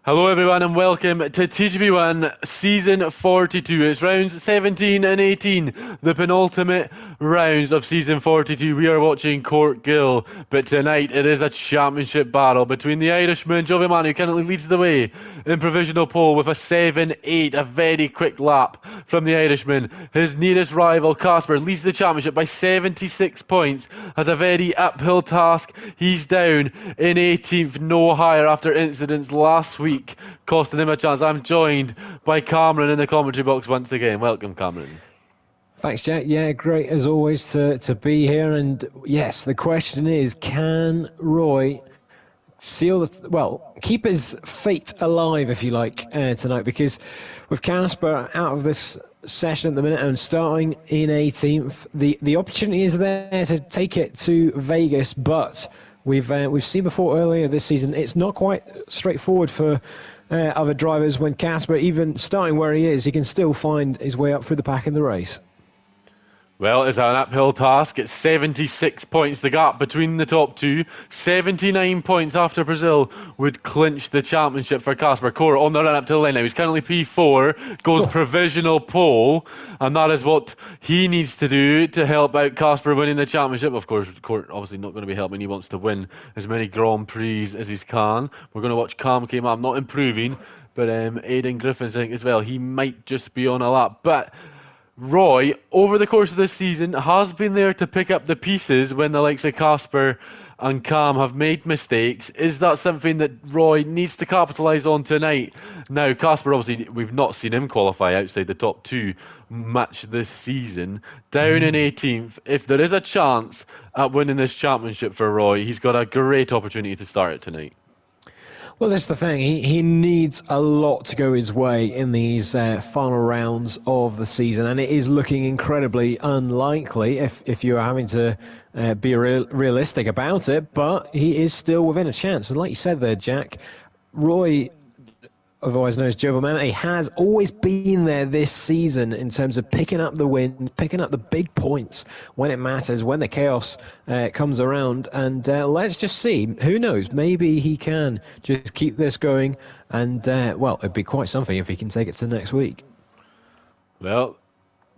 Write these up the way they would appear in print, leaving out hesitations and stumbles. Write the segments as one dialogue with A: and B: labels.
A: Hello everyone and welcome to TGP1 Season 42. It's rounds 17 and 18, the penultimate rounds of Season 42. We are watching Court Gill, but tonight it is a championship battle between the Irishman, Joviman, who currently leads the way in provisional pole with a 7-8, a very quick lap from the Irishman. His nearest rival, Casper, leads the championship by 76 points, has a very uphill task. He's down in 18th, no higher after incidents last week, costing him a chance. I'm joined by Cameron in the commentary box once again. Welcome, Cameron.
B: Thanks, Jack. Yeah, great as always to be here. And yes, the question is, can Roy keep his fate alive, if you like, tonight? Because with Casper out of this session at the minute and starting in 18th, the opportunity is there to take it to Vegas, but we've seen before earlier this season, it's not quite straightforward for other drivers. When Casper, even starting where he is, he can still find his way up through the pack in the race.
A: Well, it's an uphill task. It's 76 points, the gap between the top two. 79 points after Brazil would clinch the championship for Casper. Cora on the run up to the line now. He's currently P4, goes provisional pole, and that is what he needs to do to help out Casper winning the championship. Of course, Court obviously not going to be helping. He wants to win as many Grand Prix as he can. We're going to watch Cam came up, not improving, but Aidan Griffin's I think as well. He might just be on a lap, but Roy, over the course of this season, has been there to pick up the pieces when the likes of Casper and Cam have made mistakes. Is that something that Roy needs to capitalise on tonight? Now, Casper, obviously, we've not seen him qualify outside the top two much this season. Down in 18th, if there is a chance at winning this championship for Roy, he's got a great opportunity to start it tonight.
B: Well, that's the thing. He needs a lot to go his way in these final rounds of the season, and it is looking incredibly unlikely if you're having to be realistic about it, but he is still within a chance. And like you said there, Jack, Roy, otherwise known as Joe Vermane, has always been there this season in terms of picking up the wins, picking up the big points when it matters, when the chaos comes around. And let's just see. Who knows? Maybe he can just keep this going. And, it'd be quite something if he can take it to next week.
A: Well,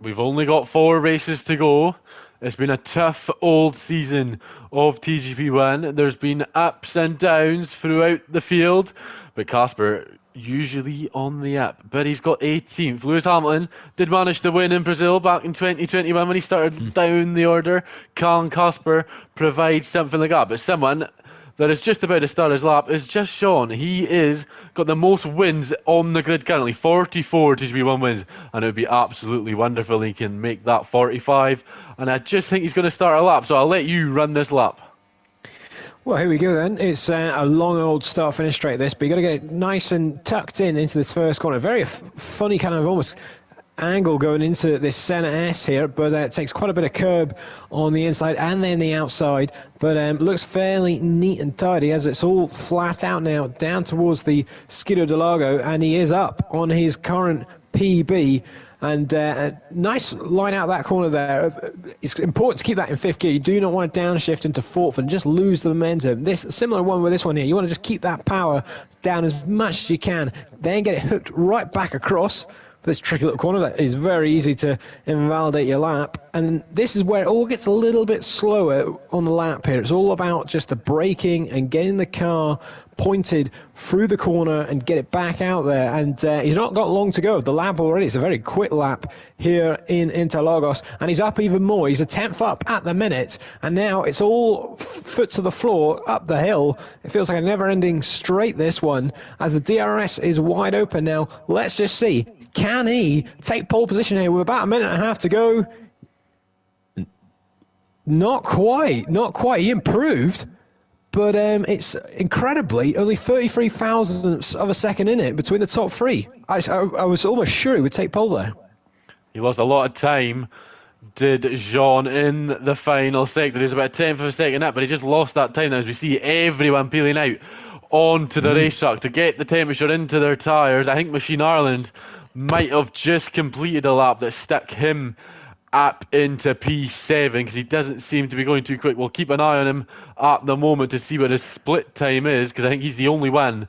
A: we've only got 4 races to go. It's been a tough old season of TGP1. There's been ups and downs throughout the field, but Casper usually on the up, but he's got 18th. Lewis Hamilton did manage to win in Brazil back in 2021 when he started down the order. Can Casper provide something like that? But someone that is just about to start his lap is just Sean. He is got the most wins on the grid currently, 44 TGP1 wins, and it would be absolutely wonderful he can make that 45, and I just think he's going to start a lap, so I'll let you run this lap.
B: Well, here we go then. It's a long old start-finish straight this, but you got to get it nice and tucked in into this first corner. Very funny kind of almost angle going into this centre S here, but it takes quite a bit of curb on the inside and then the outside, but looks fairly neat and tidy as it's all flat out now down towards the Skidoo de Lago, and he is up on his current PB. And a nice line out that corner there. It's important to keep that in 5th gear. You do not want to downshift into 4th and just lose the momentum. This similar one with this one here. You want to just keep that power down as much as you can, then get it hooked right back across this tricky little corner that is very easy to invalidate your lap. And this is where it all gets a little bit slower on the lap here. It's all about just the braking and getting the car pointed through the corner and get it back out there. And he's not got long to go. The lap already, it's a very quick lap here in Interlagos, and he's up even more. He's a 10th up at the minute, and now it's all foot to the floor up the hill. It feels like a never-ending straight, this one, as the DRS is wide open now. Let's just see. Can he take pole position here with about a minute and a half to go? Not quite. He improved, but it's incredibly only 33 thousandths of a second in it between the top 3. I was almost sure he would take pole there.
A: He lost a lot of time, did Jean, in the final sector. He was about a 10th of a second up, but he just lost that time as we see everyone peeling out onto the racetrack to get the temperature into their tyres. I think Machine Ireland might have just completed a lap that stuck him up into P7 because he doesn't seem to be going too quick. We'll keep an eye on him at the moment to see what his split time is, because I think he's the only one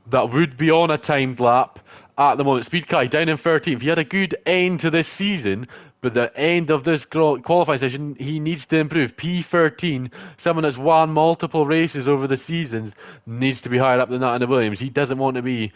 A: that would be on a timed lap at the moment. Speed Kai down in 13th. He had a good end to this season, but the end of this qualifying session, he needs to improve. P13, someone that's won multiple races over the seasons, needs to be higher up than that in the Williams. He doesn't want to be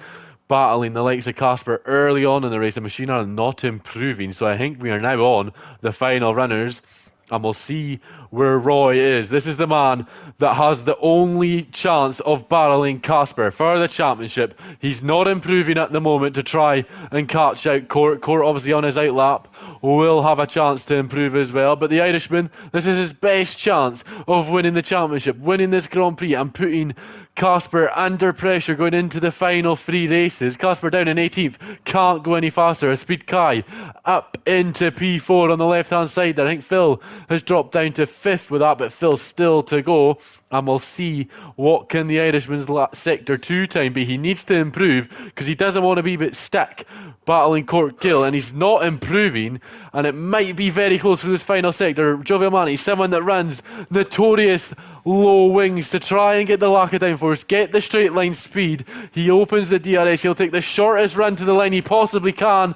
A: battling the likes of Casper early on in the race. The machine are not improving, so I think we are now on the final runners, and we'll see where Roy is. This is the man that has the only chance of battling Casper for the championship. He's not improving at the moment to try and catch out Court. Court obviously on his out lap will have a chance to improve as well. But the Irishman, this is his best chance of winning the championship, winning this Grand Prix and putting Casper under pressure going into the final 3 races. Casper down in 18th, can't go any faster. Speed Kai up into P4 on the left hand side there. I think Phil has dropped down to 5th with that, but Phil still to go. And we'll see what can the Irishman's Sector 2 time be. He needs to improve because he doesn't want to be a bit stuck battling Court Gill, and he's not improving, and it might be very close for this final sector. Gioviamani, someone that runs notorious low wings to try and get the lacquer downforce, get the straight line speed. He opens the DRS, he'll take the shortest run to the line he possibly can,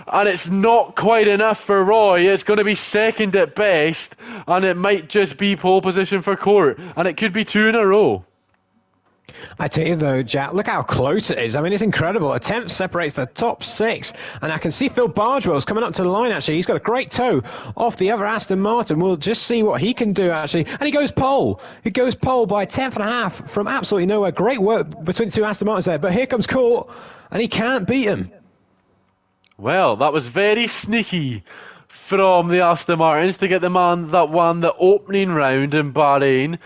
A: and it's not quite enough for Roy. It's going to be second at best, and it might just be pole position for Court, and it could be 2 in a row.
B: I tell you though, Jack, look how close it is. I mean, it's incredible. A tenth separates the top 6, and I can see Phil Bardwell's coming up to the line, actually. He's got a great toe off the other Aston Martin. We'll just see what he can do, actually. And he goes pole. He goes pole by a tenth and a half from absolutely nowhere. Great work between the 2 Aston Martins there, but here comes Court, and he can't beat him.
A: Well, that was very sneaky from the Aston Martins to get the man that won the opening round in Bahrain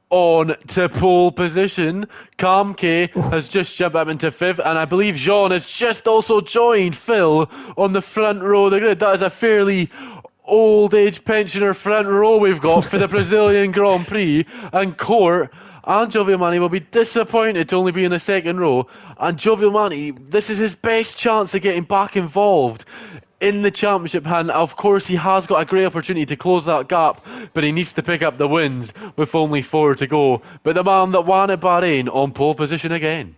A: on to pole position. Cam K has just jumped up into 5th, and I believe Jean has just also joined Phil on the front row of the grid. That is a fairly old age pensioner front row we've got for the Brazilian Grand Prix, and Court and Gioviamani will be disappointed to only be in the second row. And Gioviamani, this is his best chance of getting back involved in the championship, and of course he has got a great opportunity to close that gap, but he needs to pick up the wins with only 4 to go. But the man that won at Bahrain on pole position again.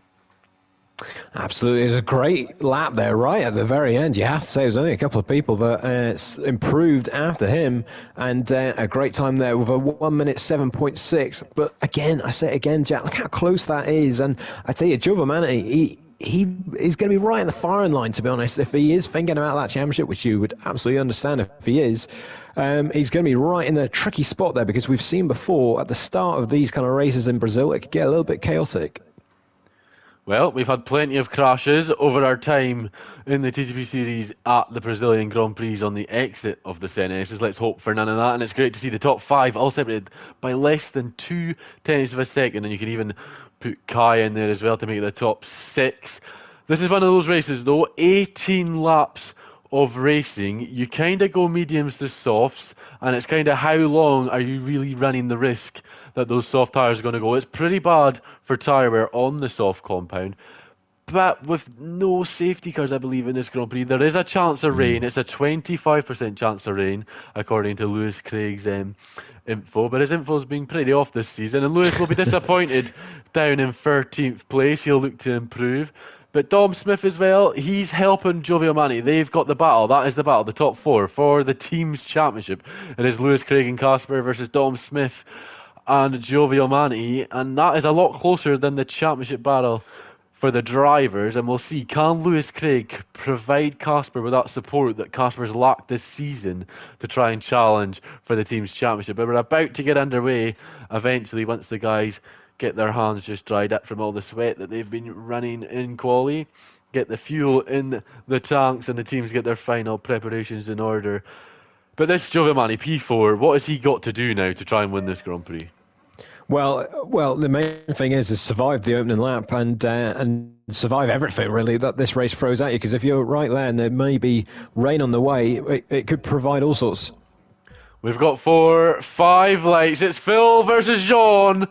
B: Absolutely. It was a great lap there right at the very end. You have to say, there's only a couple of people that improved after him, and a great time there with a 1 minute 7.6. But again, I say it again, Jack, look how close that is. And I tell you, Gioviamani, he is going to be right in the firing line, to be honest. If he is thinking about that championship, which you would absolutely understand if he is, he's going to be right in a tricky spot there, because we've seen before at the start of these kind of races in Brazil, it could get a little bit chaotic.
A: Well, we've had plenty of crashes over our time in the TGP series at the Brazilian Grand Prix on the exit of the Senators. Let's hope for none of that. And it's great to see the top 5 all separated by less than 0.2 of a second. And you can even put Kai in there as well to make it the top 6. This is one of those races, though. 18 laps of racing. You kind of go mediums to softs, and it's kind of how long are you really running the risk that those soft tyres are going to go. It's pretty bad for tyre wear on the soft compound, but with no safety cars, I believe, in this Grand Prix, there is a chance of rain. It's a 25% chance of rain, according to Lewis Craig's info, but his info's been pretty off this season, and Lewis will be disappointed down in 13th place. He'll look to improve. But Dom Smith as well, he's helping Gioviamani. They've got the battle. That is the battle, the top 4 for the team's championship. It is Lewis Craig and Casper versus Dom Smith and Gioviamani, and that is a lot closer than the championship battle for the drivers. And we'll see, can Lewis Craig provide Casper with that support that Casper's lacked this season to try and challenge for the team's championship? But we're about to get underway eventually once the guys get their hands just dried up from all the sweat that they've been running in quali, get the fuel in the tanks, and the teams get their final preparations in order. But this Gioviamani P4, what has he got to do now to try and win this Grand Prix?
B: Well, the main thing is survive the opening lap and survive everything really that this race throws at you. Because if you're right there and there may be rain on the way, it could provide all sorts. We've
A: got 5 lights. It's Phil versus Jean.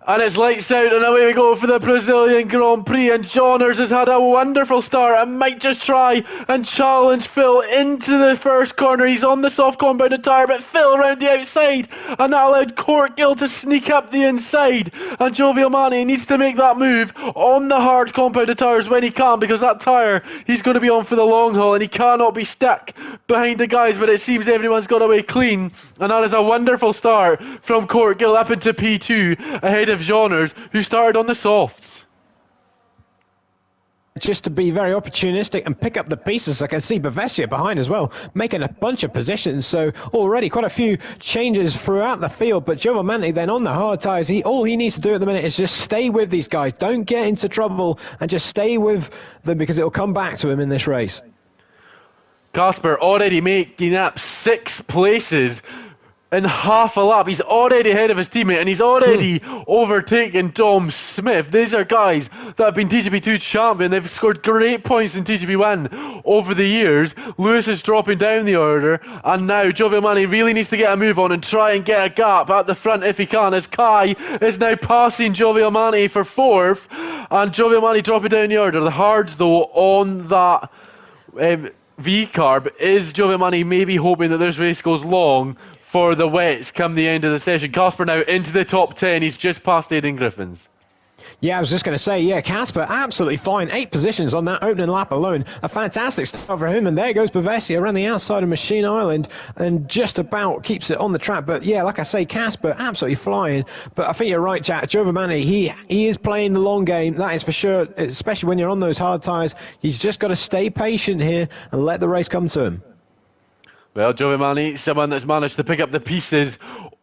A: And it's lights out, and away we go for the Brazilian Grand Prix. And Johners has had a wonderful start and might just try and challenge Phil into the first corner. He's on the soft compounded tyre, but Phil around the outside, and that allowed Courtgill to sneak up the inside. And Jovial Mani needs to make that move on the hard compounded tyres when he can, because that tyre he's going to be on for the long haul, and he cannot be stuck behind the guys. But it seems everyone's got away clean, and that is a wonderful start from Courtgill up into P2 ahead of Johners, who started on the softs.
B: Just to be very opportunistic and pick up the pieces. I can see Bavesia behind as well, making a bunch of positions. So already quite a few changes throughout the field. But Giovanni then on the hard tyres, all he needs to do at the minute is just stay with these guys. Don't get into trouble and just stay with them, because it'll come back to him in this race.
A: Casper already making up 6 places in half a lap. He's already ahead of his teammate, and he's already overtaken Dom Smith. These are guys that have been TGP2 champion. They've scored great points in TGP1 over the years. Lewis is dropping down the order, and now Giovanni really needs to get a move on and try and get a gap at the front if he can, as Kai is now passing Giovanni for 4th, and Giovanni dropping down the order. The hards, though, on that V-carb is Giovanni maybe hoping that this race goes long for the wets come the end of the session. Casper now into the top 10. He's just past Aidan Griffins.
B: Yeah, I was just going to say, yeah, Casper absolutely fine. 8 positions on that opening lap alone. A fantastic start for him. And there goes Bavesia around the outside of Machine Island and just about keeps it on the track. But yeah, like I say, Casper absolutely flying. But I think you're right, Jack. Giovanni, he is playing the long game. That is for sure, especially when you're on those hard tyres. He's just got to stay patient here and let the race come to him.
A: Well, Giovanni, someone that's managed to pick up the pieces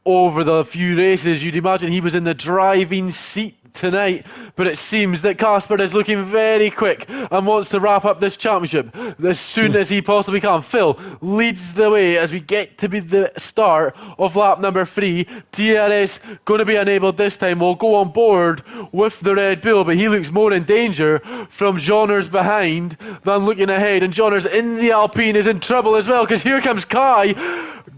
A: over the few races. You'd imagine he was in the driving seat tonight, but it seems that Casper is looking very quick and wants to wrap up this championship as soon as he possibly can. Phil leads the way as we get to be the start of lap number 3. DRS going to be enabled this time. We'll go on board with the Red Bull, but he looks more in danger from Johners behind than looking ahead, and Johners in the Alpine is in trouble as well, because here comes Kai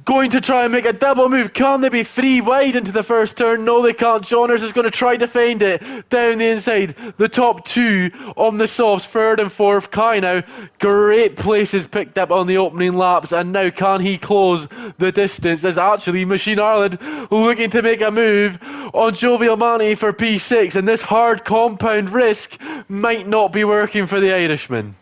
A: going to try and make a double move. Can they be 3 wide into the first turn? No, they can't. Johners is going to try to find it down the inside. The top 2 on the softs, 3rd and 4th. Kai now, great places picked up on the opening laps, and now can he close the distance? As actually Machine Ireland looking to make a move on Jovial Mani for P6, and this hard compound risk might not be working for the Irishman.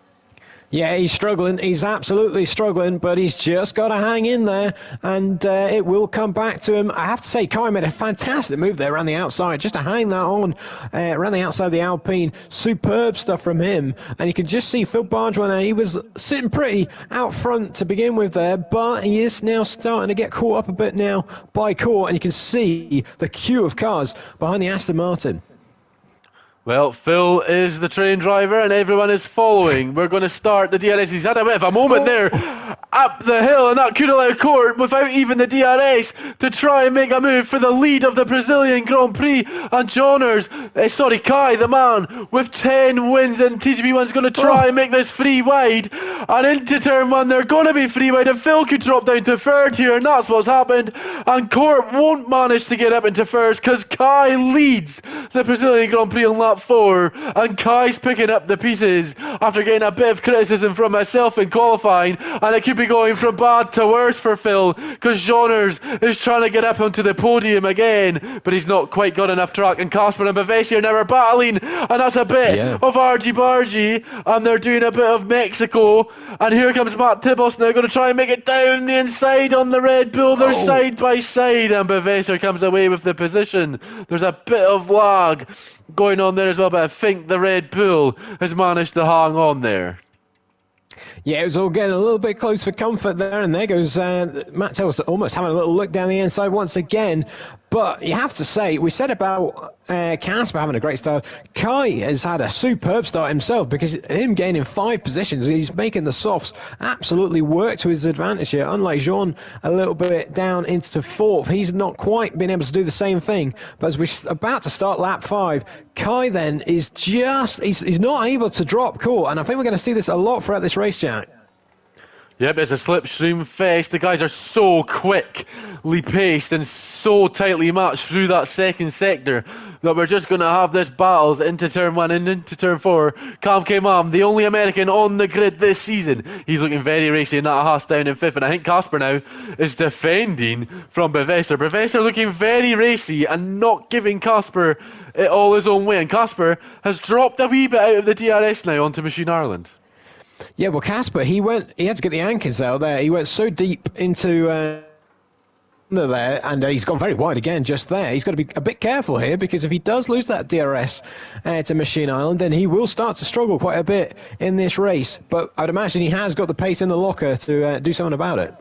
B: Yeah, he's struggling. He's absolutely struggling, but he's just got to hang in there, and it will come back to him. I have to say, Kai made a fantastic move there around the outside, just to hang that on around the outside of the Alpine. Superb stuff from him, and you can just see Phil Bargewell. He was sitting pretty out front to begin with there, but he is now starting to get caught up a bit now by Court, and you can see the queue of cars behind the Aston Martin.
A: Well, Phil is the train driver and everyone is following. We're going to start the DRS. He's had a bit of a moment there up the hill, and that could allow Court, without even the DRS, to try and make a move for the lead of the Brazilian Grand Prix. And Johners, Kai, the man with 10 wins in TGP1, is going to try and make this 3 wide. And into turn 1, they're going to be 3 wide, and Phil could drop down to 3rd here, and that's what's happened. And Court won't manage to get up into 1st because Kai leads the Brazilian Grand Prix in lap 4, and Kai's picking up the pieces after getting a bit of criticism from myself in qualifying, and it could be going from bad to worse for Phil because Johners is trying to get up onto the podium again, but he's not quite got enough track, and Casper and Bavesia now are battling, and that's a bit of argy-bargy, and they're doing a bit of Mexico, and here comes Matt Tibos now going to try and make it down the inside on the Red Bull. They're side by side, and Bavesia comes away with the position. There's a bit of lag going on there as well, but I think the Red Bull has managed to hang on there.
B: Yeah, it was all getting a little bit close for comfort there, and there goes Matt Tell's almost having a little look down the inside once again. But you have to say, we said about Casper having a great start. Kai has had a superb start himself, because him gaining 5 positions, he's making the softs absolutely work to his advantage here. Unlike Jean, a little bit down into 4th, he's not quite been able to do the same thing. But as we're about to start lap 5, Kai then is just, he's not able to drop Court, and I think we're going to see this a lot throughout this race, Jack.
A: Yep, it's a slipstream fest. The guys are so quickly paced and so tightly matched through that second sector. that we're just going to have this battles into turn 1 and into turn 4. Cam Kemam, the only American on the grid this season. He's looking very racy in that Haas down in 5th, and I think Casper now is defending from Bevesser. Bevesser looking very racy and not giving Casper it all his own way, and Casper has dropped a wee bit out of the DRS now onto Machine Ireland.
B: Yeah, well, Casper, he had to get the anchors out there. He went so deep into there, and he's gone very wide again just there. He's got to be a bit careful here, because if he does lose that DRS to Machine Island, then he will start to struggle quite a bit in this race. But I'd imagine he has got the pace in the locker to do something about it.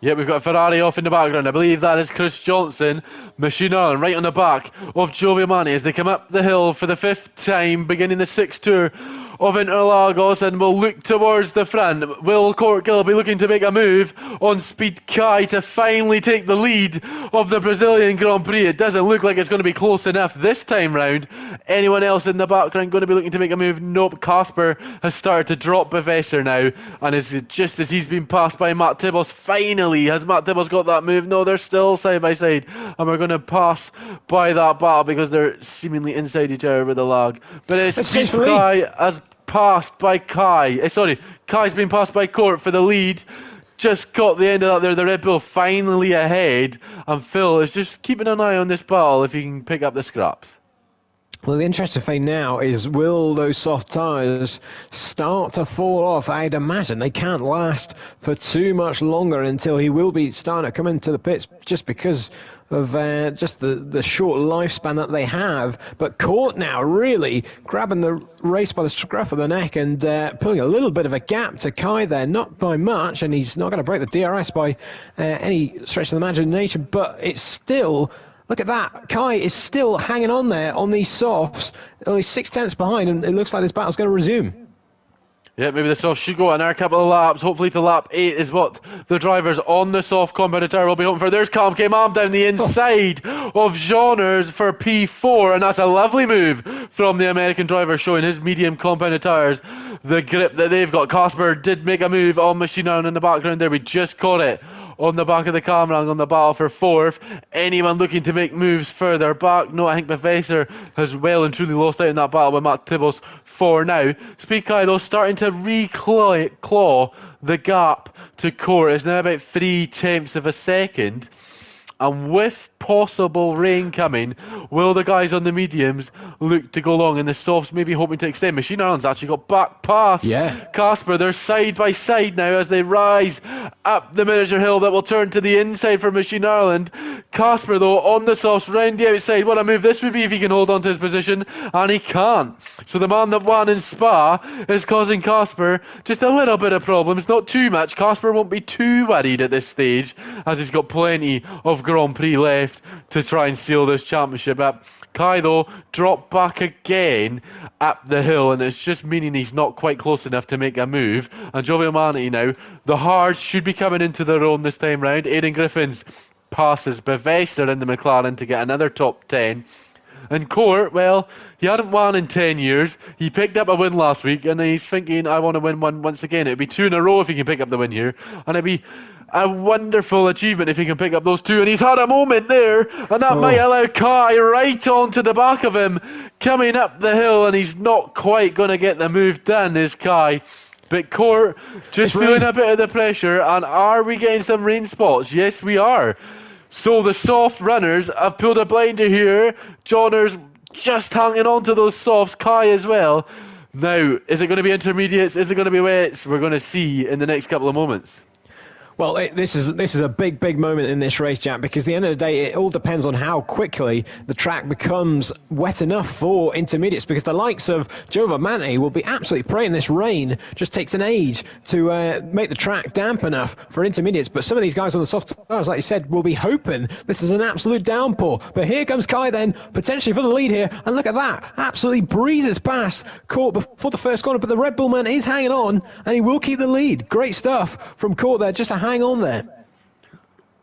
A: Yeah, we've got a Ferrari off in the background. I believe that is Chris Johnson. Machine Ireland right on the back of Joe Viamani as they come up the hill for the 5th time, beginning the 6th tour of Interlagos, and will look towards the front. Will Courtgill be looking to make a move on Speed Kai to finally take the lead of the Brazilian Grand Prix? It doesn't look like it's going to be close enough this time round. Anyone else in the background going to be looking to make a move? Nope. Casper has started to drop Bevesser now, and is just as he's been passed by Matt Tibbles. Finally, has Matt Tibbles got that move? No, they're still side by side, and we're going to pass by that battle because they're seemingly inside each other with a lag. But it's Speed Kai as passed by Kai. Kai's been passed by Court for the lead. Just got the end of that there. The Red Bull finally ahead, and Phil is just keeping an eye on this battle if he can pick up the scraps.
B: Well, the interesting thing now is, will those soft tyres start to fall off? I'd imagine they can't last for too much longer until he will be starting to come into the pits, just because of just the short lifespan that they have. But Court now really grabbing the race by the scruff of the neck and pulling a little bit of a gap to Kai there, not by much, and he's not going to break the DRS by any stretch of the imagination, but it's still... Look at that. Kai is still hanging on there on these softs, only 6 tenths behind, and it looks like this battle's going to resume.
A: Yeah, maybe the soft should go another couple of laps. Hopefully to lap 8 is what the drivers on the soft compound tyre will be hoping for. There's Cam Kemam down the inside of Jeaners for P4, and that's a lovely move from the American driver, showing his medium compounded tyres the grip that they've got. Casper did make a move on Machine Iron in the background there. We just caught it on the back of the camera on the battle for 4th. Anyone looking to make moves further back? No, I think Bevesser has well and truly lost out in that battle with Matt Tibbles for now. Speed Kai, though, starting to claw the gap to Court. It's now about 3/10 of a second. And with possible rain coming, will the guys on the mediums look to go long, and the softs maybe hoping to extend? Machine Ireland's actually got back past Casper. They're side by side now as they rise up the miniature hill that will turn to the inside for Machine Ireland. Casper, though, on the softs round the outside. What a move this would be if he can hold on to his position, and he can't. So the man that won in Spa is causing Casper just a little bit of problems, not too much. Casper won't be too worried at this stage, as he's got plenty of Grand Prix left to try and seal this championship up. Kai, though, dropped back again up the hill, and it's just meaning he's not quite close enough to make a move. And Joe Viamani now, the hards should be coming into their own this time round. Aidan Griffiths passes Bevesser in the McLaren to get another top 10. And Court, well, he hadn't won in 10 years. He picked up a win last week, and he's thinking, I want to win one once again. It'd be 2 in a row if he can pick up the win here, and it'd be a wonderful achievement if he can pick up those 2. And he's had a moment there, and that might allow Kai right onto the back of him, coming up the hill, and he's not quite going to get the move done, is Kai. But Court just feeling a bit of the pressure, and are we getting some rain spots? Yes, we are. So the soft runners have pulled a blinder here. Johners just hanging on to those softs. Kai as well. Now, is it going to be intermediates? Is it going to be wets? We're going to see in the next couple of moments.
B: Well, this is a big moment in this race, Jack, because at the end of the day, it all depends on how quickly the track becomes wet enough for intermediates, because the likes of Joe Viamani will be absolutely praying this rain just takes an age to make the track damp enough for intermediates. But some of these guys on the soft tires, like you said, will be hoping this is an absolute downpour. But here comes Kai then, potentially for the lead here, and look at that, absolutely breezes past Court before the first corner, but the Red Bull man is hanging on, and he will keep the lead. Great stuff from Court there, just to hang on there.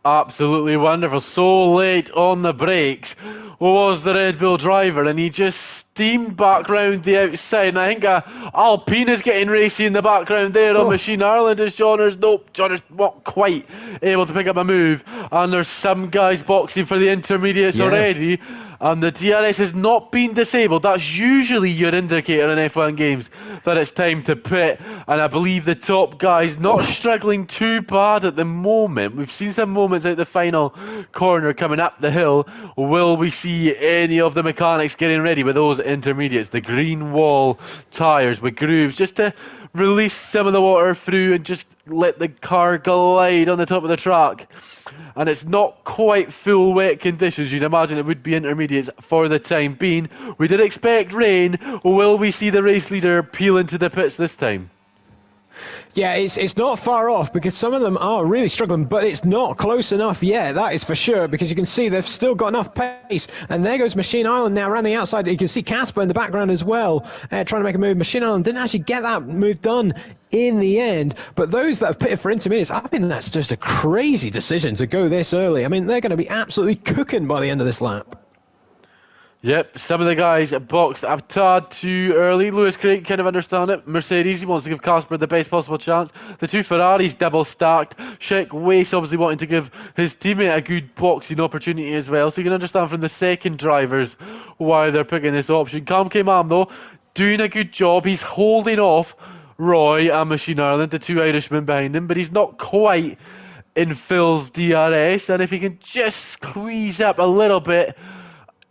A: Absolutely wonderful. So late on the brakes was the Red Bull driver, and he just steam back round the outside, and I think Alpine is getting racy in the background there on
B: Oh.
A: Machine Ireland. Is Johners? Nope, Johners not quite able to pick up a move, and there's some guys boxing for the intermediates
B: Yeah.
A: already. And the DRS has not been disabled. That's usually your indicator in F1 games that it's time to pit. And I believe the top guy's not struggling too bad at the moment. We've seen some moments out the final corner coming up the hill. Will we see any of the mechanics getting ready with those intermediates? The green wall tyres with grooves just to release some of the water through and just let the car glide on the top of the track. And it's not quite full wet conditions. You'd imagine it would be intermediates for the time being. We did expect rain. Will we see the race leader peel into the pits this time?
B: Yeah, it's not far off because some of them are really struggling, but it's not close enough yet, that is for sure, because you can see they've still got enough pace. And there goes Machine Island now around the outside. You can see Casper in the background as well, trying to make a move. Machine Island didn't actually get that move done in the end, but those that have pitted for intermediates, I think that's just a crazy decision to go this early. I mean, they're going to be absolutely cooking by the end of this lap.
A: Yep, some of the guys boxed a tad too early. Lewis Craig kind of understand it. Mercedes, he wants to give Casper the best possible chance. The two Ferraris double stacked. Sheik Weiss obviously wanting to give his teammate a good boxing opportunity as well. So you can understand from the second drivers why they're picking this option. Cam Mam though, doing a good job. He's holding off Roy and Machine Ireland, the two Irishmen behind him, but he's not quite in Phil's DRS. And if he can just squeeze up a little bit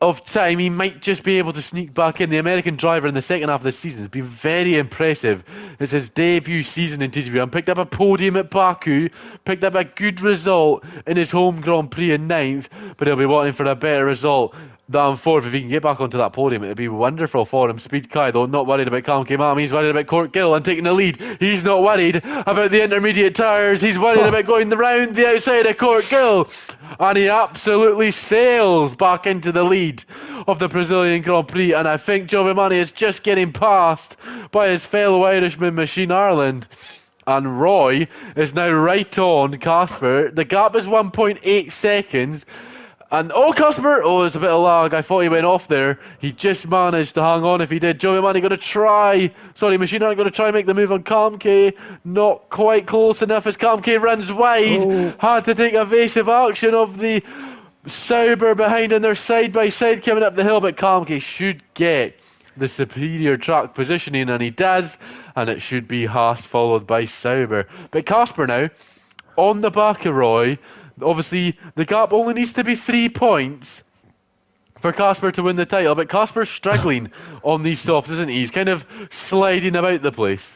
A: of time, he might just be able to sneak back in. The American driver in the second half of the season has been very impressive. It's his debut season in TGV. Picked up a podium at Baku, picked up a good result in his home Grand Prix in ninth, but he'll be wanting for a better result than fourth. If he can get back onto that podium, it'd be wonderful for him. Speed Kai, though, not worried about Cam Mam. He's worried about Court Gill and taking the lead. He's not worried about the intermediate tyres. He's worried about going round the outside of Court Gill. And he absolutely sails back into the lead of the Brazilian Grand Prix. And I think Giovanni is just getting passed by his fellow Irishman, Machine Ireland. And Roy is now right on Casper. The gap is 1.8 seconds. And Casper, there's a bit of lag. I thought he went off there. He just managed to hang on if he did. Joey Manny going to try. Machine Ireland going to try and make the move on Kamke. Not quite close enough as Kamke runs wide. Had to take evasive action of the Sauber behind, and they're side by side coming up the hill. But Kamke should get the superior track positioning, and he does. And it should be Haas followed by Sauber. But Casper now on the back of Roy. Obviously, the gap only needs to be 3 points for Casper to win the title, but Casper's struggling on these softs, isn't he? He's kind of sliding about the place.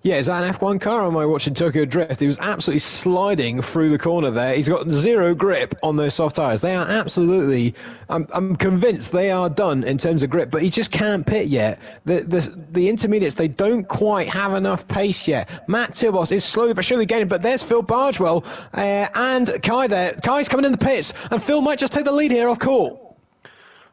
B: Yeah, is that an F1 car or am I watching Tokyo Drift? He was absolutely sliding through the corner there. He's got zero grip on those soft tyres. They are absolutely, I'm convinced they are done in terms of grip, but he just can't pit yet. The intermediates, they don't quite have enough pace yet. Matt Tibos is slowly but surely gaining, but there's Phil Bargewell and Kai there. Kai's coming in the pits, and Phil might just take the lead here off court.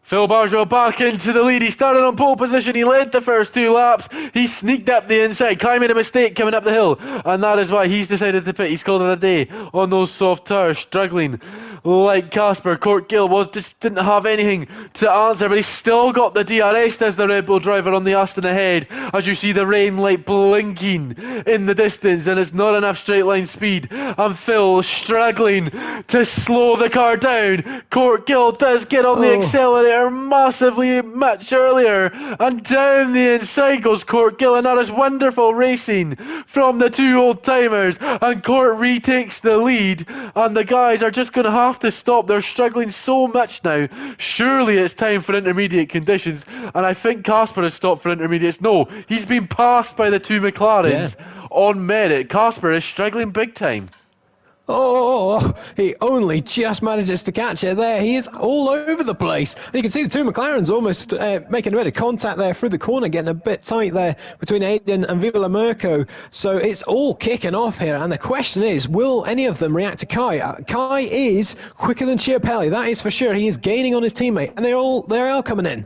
A: Phil Bargewell back into the lead. He started on pole position. He led the first 2 laps. He sneaked up the inside. Kai made a mistake coming up the hill, and that is why he's decided to pit. He's called it a day on those soft tyres, struggling like Casper. Court Gill just didn't have anything to answer, but he's still got the DRS as the Red Bull driver on the Aston ahead. As you see the rain light blinking in the distance, and it's not enough straight line speed. And Phil struggling to slow the car down. Court Gill does get on the accelerator massively much earlier, and down the inside goes Court Gill, and that is wonderful racing from the 2 old timers, and Court retakes the lead, and the guys are just going to have to stop. They're struggling so much now. Surely it's time for intermediate conditions, and I think Casper has stopped for intermediates. No, he's been passed by the 2 McLarens on merit. Casper is struggling big time.
B: He only just manages to catch it there. He is all over the place. And you can see the 2 McLarens almost making a bit of contact there through the corner, getting a bit tight there between Aiden and Viva La Merco. So it's all kicking off here. And the question is, will any of them react to Kai? Kai is quicker than Chiapelli, that is for sure. He is gaining on his teammate, and they are coming in.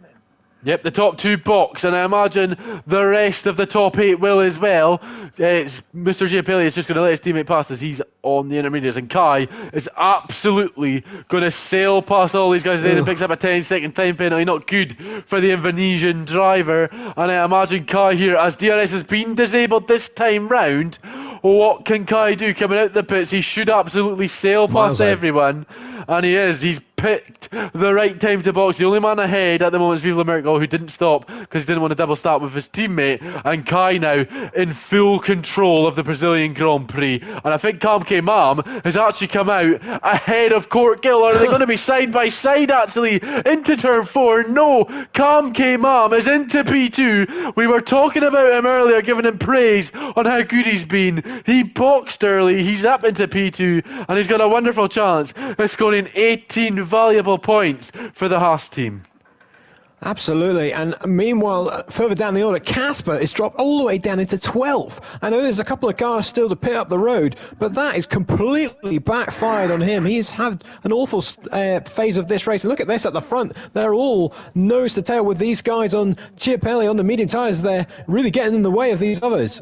A: Yep, the top 2 box, and I imagine the rest of the top 8 will as well. It's Mr. Giapelli is just going to let his teammate pass as he's on the intermediates, and Kai is absolutely going to sail past all these guys and picks up a 10-second time penalty. Not good for the Indonesian driver, and I imagine Kai here, as DRS has been disabled this time round, what can Kai do coming out the pits? He should absolutely sail past everyone, and he is. He's picked the right time to box. The only man ahead at the moment is Viva Merkel, who didn't stop because he didn't want to double start with his teammate, and Kai now in full control of the Brazilian Grand Prix. And I think Kamke Mam has actually come out ahead of Court Gill. Or are they going to be side by side actually into turn 4? No, Kamke Mam is into P2. We were talking about him earlier, giving him praise on how good he's been. He boxed early, he's up into P2, and he's got a wonderful chance of scoring 18 valuable points for the Haas team.
B: Absolutely, and meanwhile, further down the order, Casper is dropped all the way down into 12th. I know there's a couple of cars still to pit up the road, but that is completely backfired on him. He's had an awful phase of this race. And look at this at the front. They're all nose to tail with these guys on Chiapelli on the medium tyres. They're really getting in the way of these others.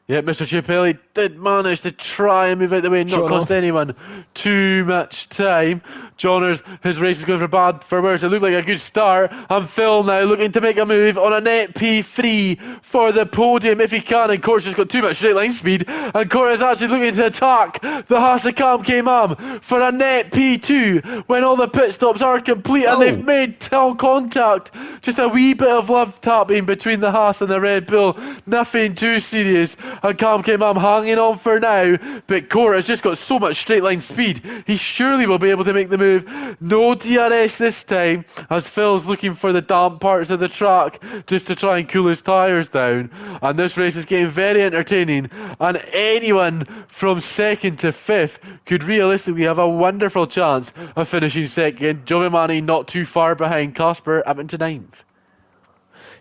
A: Yeah, Mr. Chiapelli did manage to try and move out the way and not cost anyone too much time. Johners, his race is going for bad for worse. It looked like a good start. And Phil now looking to make a move on a net P3 for the podium if he can. And Court's just got too much straight line speed. And Court is actually looking to attack the Haas of Kamke Mam for a net P2 when all the pit stops are complete and they've made contact. Just a wee bit of love tapping between the Haas and the Red Bull. Nothing too serious. And Kamke Mam hanging on for now. But Court has just got so much straight line speed. He surely will be able to make the move. No DRS this time, as Phil's looking for the damp parts of the track just to try and cool his tyres down. And this race is getting very entertaining, and anyone from 2nd to 5th could realistically have a wonderful chance of finishing 2nd. Giovanni not too far behind Casper up into 9th.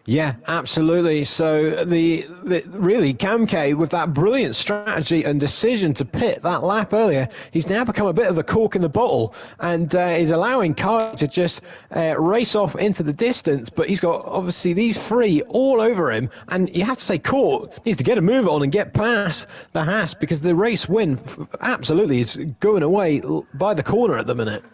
B: Yeah, absolutely. So the really Kamke, with that brilliant strategy and decision to pit that lap earlier, he's now become a bit of the cork in the bottle, and is allowing Kai to just race off into the distance. But he's got obviously these 3 all over him, and you have to say Court needs to get a move on and get past the Haas, because the race win absolutely is going away by the corner at the minute.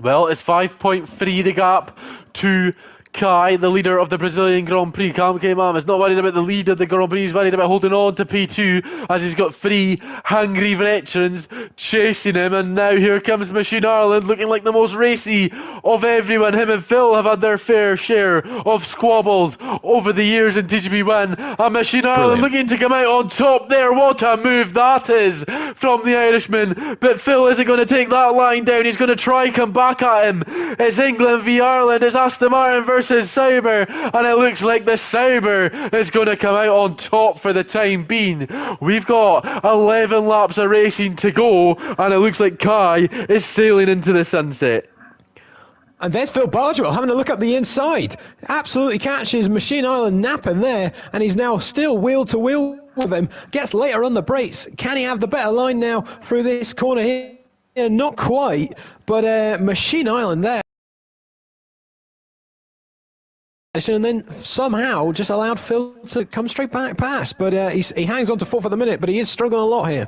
A: Well, it's 5.3 the gap to Kai, the leader of the Brazilian Grand Prix. Kamke Mam is not worried about the lead of the Grand Prix. He's worried about holding on to P2 as he's got 3 hungry veterans chasing him. And now here comes Machine Ireland, looking like the most racy of everyone. Him and Phil have had their fair share of squabbles over the years in TGP1. And Machine Ireland looking to come out on top there. What a move that is from the Irishman. But Phil isn't going to take that line down. He's going to try come back at him. It's England v Ireland. It's Aston Martin versus Sauber, and it looks like the Sauber is going to come out on top for the time being. We've got 11 laps of racing to go, and it looks like Kai is sailing into the sunset.
B: And there's Phil Bardwell having a look up the inside. Absolutely catches Machine Island napping there, and he's now still wheel to wheel with him. Gets later on the brakes. Can he have the better line now through this corner here? Yeah, not quite, but Machine Island there. And then somehow just allowed Phil to come straight back past. But he hangs on to 4th at the minute, but he is struggling a lot here.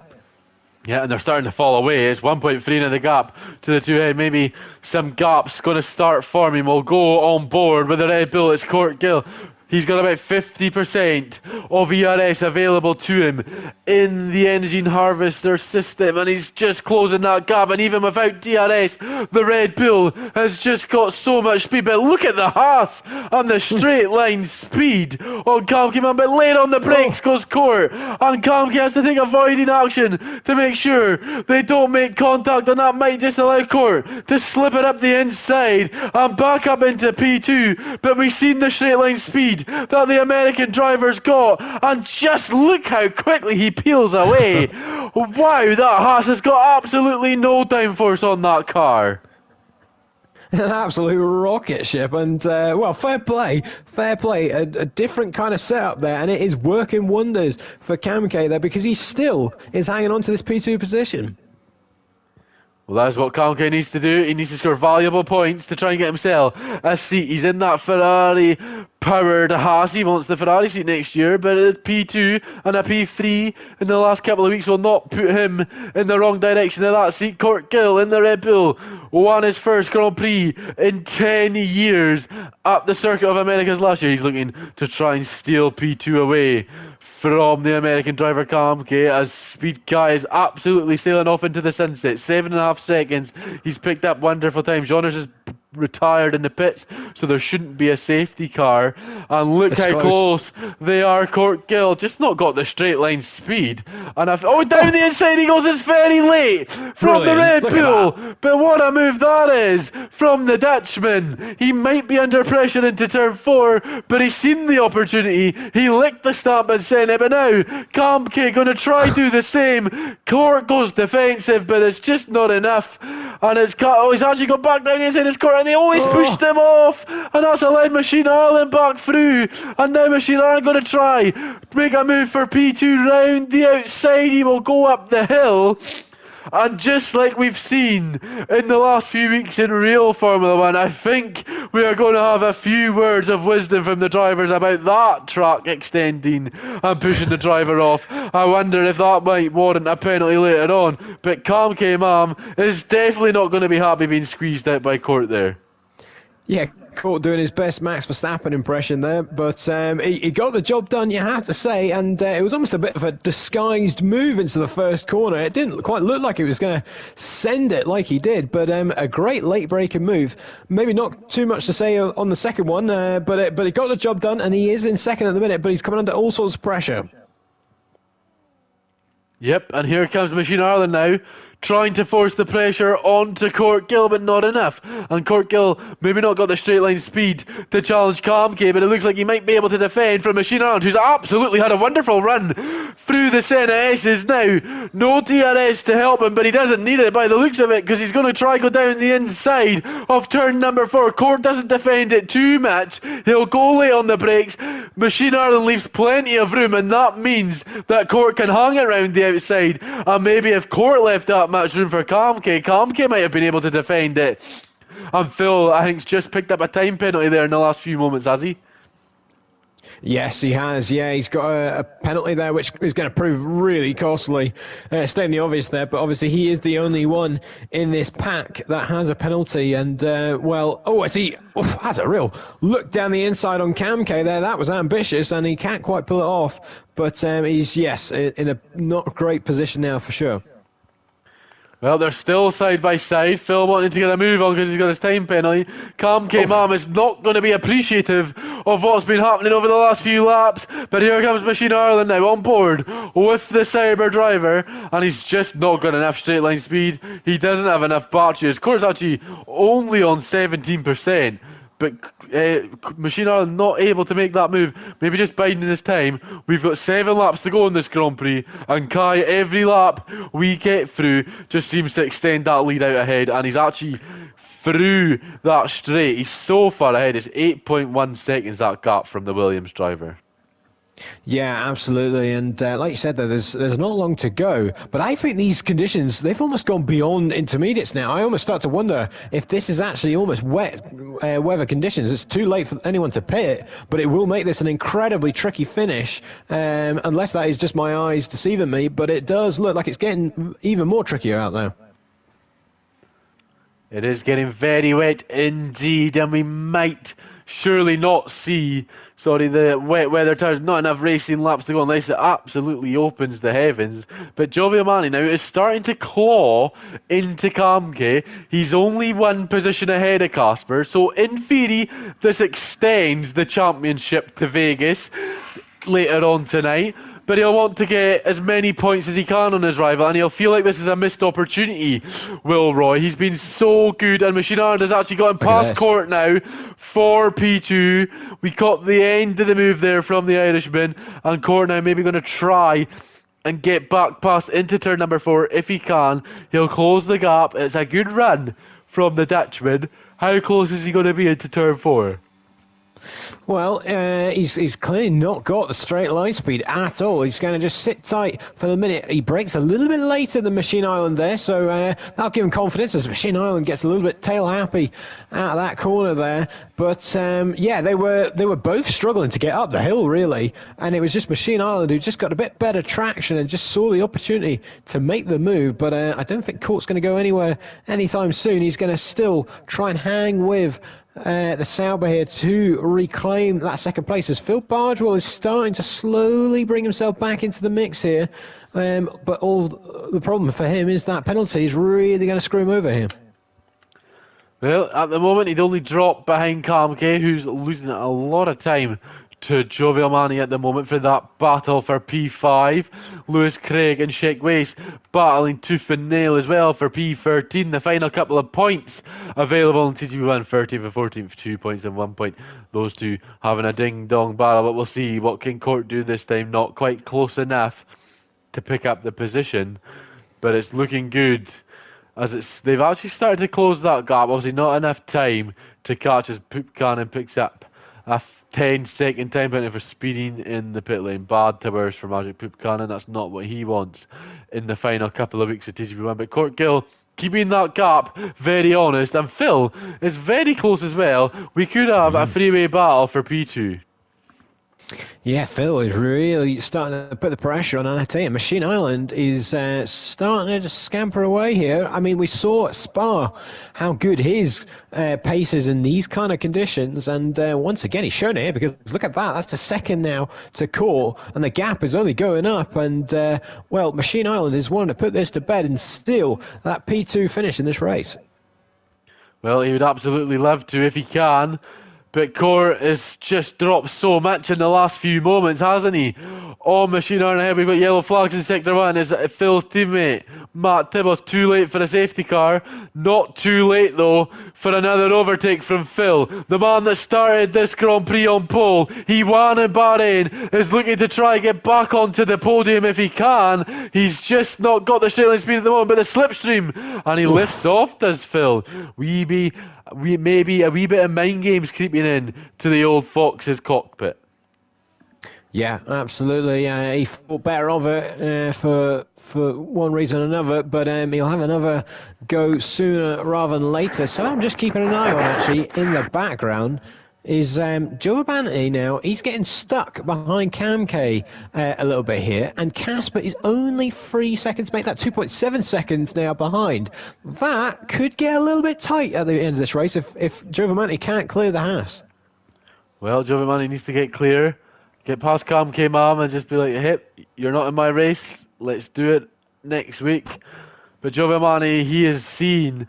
A: Yeah, and they're starting to fall away. It's 1.3 in the gap to the 2 ahead. Maybe some gaps going to start forming. We'll go on board with the Red Bull. It's Court Gill. He's got about 50% of ERS available to him in the engine harvester system, and he's just closing that gap. And even without DRS, the Red Bull has just got so much speed. But look at the Haas and the straight line speed on Kamke Mam. But late on the brakes goes Court, and Kamke has to take avoiding action to make sure they don't make contact, and that might just allow Court to slip it up the inside and back up into P2. But we've seen the straight line speed that the American driver's got, and just look how quickly he peels away. Wow, that Haas has got absolutely no downforce on that car.
B: An absolute rocket ship, and well, fair play, a different kind of setup there, and it is working wonders for Kamke there, because he still is hanging on to this P2 position.
A: Well, that's what Kamke needs to do. He needs to score valuable points to try and get himself a seat. He's in that Ferrari-powered Haas. He wants the Ferrari seat next year, but a P2 and a P3 in the last couple of weeks will not put him in the wrong direction of that seat. Court Gill in the Red Bull won his first Grand Prix in 10 years at the Circuit of Americas last year. He's looking to try and steal P2 away from the American driver Kamke, as Speed Guy is absolutely sailing off into the sunset. 7.5 seconds. He's picked up wonderful time. Jonas is retired in the pits, so there shouldn't be a safety car. And look how close they are. Court Gill just not got the straight line speed. And down the inside he goes. It's very late from the Red Bull. But what a move that is from the Dutchman. He might be under pressure into turn 4, but he's seen the opportunity. He licked the stamp and sent it. But now Kamke going to try do the same. Court goes defensive, but it's just not enough. And he's actually got back down the inside his court, and they always pushed him off. And that's allowed Machine Ireland back through. And now Machine Ireland going to try make a move for P2 round the outside. He will go up the hill. And just like we've seen in the last few weeks in real Formula 1, I think we are going to have a few words of wisdom from the drivers about that track extending and pushing the driver off. I wonder if that might warrant a penalty later on. But Kamke Mam is definitely not going to be happy being squeezed out by Court there.
B: Yeah, Court doing his best Max Verstappen impression there, but he got the job done, you have to say, and it was almost a bit of a disguised move into the first corner. It didn't quite look like he was going to send it like he did, but a great late-breaking move. Maybe not too much to say on the second one, but he got the job done, and he is in second at the minute, but he's coming under all sorts of pressure.
A: Yep, and here comes Machine Ireland now, trying to force the pressure onto Court Gill, but not enough. And Court Gill maybe not got the straight line speed to challenge Kamke, but it looks like he might be able to defend from Machine Ireland, who's absolutely had a wonderful run through the Senna S's now. No DRS to help him, but he doesn't need it by the looks of it, because he's going to try go down the inside of turn number 4. Court doesn't defend it too much. He'll go late on the brakes. Machine Ireland leaves plenty of room, and that means that Court can hang it round the outside. And maybe if Court left that much room for Kamke might have been able to defend it. And Phil, I think, just picked up a time penalty there in the last few moments, has he?
B: Yes, he has. Yeah, he's got a penalty there, which is going to prove really costly. Stating the obvious there, but obviously he is the only one in this pack that has a penalty. And, I see. Has a real look down the inside on Kamke there. That was ambitious, and he can't quite pull it off. But he's, in a not great position now for sure.
A: Well, they're still side by side. Phil wanting to get a move on because he's got his time penalty. Kamke Mam is not going to be appreciative of what's been happening over the last few laps. But here comes Machine Ireland now on board with the Cyber driver. And he's just not got enough straight line speed. He doesn't have enough battery. His core's actually only on 17%. But Machine Ireland not able to make that move. Maybe just biding his time. We've got 7 laps to go in this Grand Prix. And Kai, every lap we get through just seems to extend that lead out ahead. And he's actually through that straight. He's so far ahead. It's 8.1 seconds that gap from the Williams driver.
B: Yeah, absolutely. And like you said, there's not long to go. But I think these conditions, they've almost gone beyond intermediates now. I almost start to wonder if this is actually almost wet weather conditions. It's too late for anyone to pit, but it will make this an incredibly tricky finish, unless that is just my eyes deceiving me. But it does look like it's getting even more trickier out there.
A: It is getting very wet indeed, and we might surely not see the wet weather tires, not enough racing laps to go unless it absolutely opens the heavens. But Giovinazzi now is starting to claw into Kamke. He's only 1 position ahead of Casper, so in theory this extends the championship to Vegas later on tonight. But he'll want to get as many points as he can on his rival, and he'll feel like this is a missed opportunity, Will Roy. He's been so good, and Machine Ireland has actually gotten past Court now for P2. We caught the end of the move there from the Irishman, and Court now maybe going to try and get back past into turn number 4 if he can. He'll close the gap. It's a good run from the Dutchman. How close is he going to be into turn 4?
B: Well, he's clearly not got the straight line speed at all. He's going to just sit tight for the minute. He breaks a little bit later than Machine Island there, so that'll give him confidence as Machine Island gets a little bit tail happy out of that corner there. But yeah, they were both struggling to get up the hill really, and it was just Machine Island who just got a bit better traction and just saw the opportunity to make the move. But I don't think Court's going to go anywhere anytime soon. He's going to still try and hang with the Sauber here to reclaim that second place as Phil Bardwell is starting to slowly bring himself back into the mix here. But all the problem for him is that penalty is really going to screw him over here.
A: Well, at the moment, he'd only dropped behind Kamke, who's losing a lot of time to Jovial Mani at the moment for that battle for P5. Lewis Craig and Sheik Weiss battling tooth and nail as well for P13. The final couple of points available in TGP1, 13th and 14th, 2 points and 1 point. Those two having a ding-dong battle, but we'll see what can Court do this time. Not quite close enough to pick up the position, but it's looking good. They've actually started to close that gap. Obviously, not enough time to catch as Poop Cannon picks up a 10-second time penalty for speeding in the pit lane. Bad to for Magic Poop Cannon. That's not what he wants in the final couple of weeks of TGP1. But Court Gill keeping that gap very honest. And Phil is very close as well. We could have a three-way battle for P2.
B: Yeah, Phil is really starting to put the pressure on Anate, and Machine Island is starting to just scamper away here. I mean, we saw at Spa how good his pace is in these kind of conditions, and once again he's shown it here, because look at that, that's a second now to Core, and the gap is only going up, and well, Machine Island is wanting to put this to bed and steal that P2 finish in this race.
A: Well, he would absolutely love to if he can. But Core has just dropped so much in the last few moments, hasn't he? Oh, Machine Island ahead. We've got yellow flags in Sector 1. Is Phil's teammate, Matt Tibbles, too late for a safety car? Not too late, though, for another overtake from Phil. The man that started this Grand Prix on pole. He won in Bahrain, is looking to try and get back onto the podium if he can. He's just not got the straight line speed at the moment, but the slipstream. And he lifts off, does Phil. Maybe a wee bit of mind games creeping in to the old Fox's cockpit.
B: Yeah, absolutely. He thought better of it for one reason or another, but he'll have another go sooner rather than later. So I'm just keeping an eye on, actually, in the background, is Joe Abante now. He's getting stuck behind Kamke a little bit here, and Casper is only 3 seconds, make that 2.7 seconds now behind. That could get a little bit tight at the end of this race if Joe Abante can't clear the Haas.
A: Well, Joe Abante needs to get clear, get past Kamke Mam and just be like, hey, you're not in my race, let's do it next week. But Joe Abante, he has seen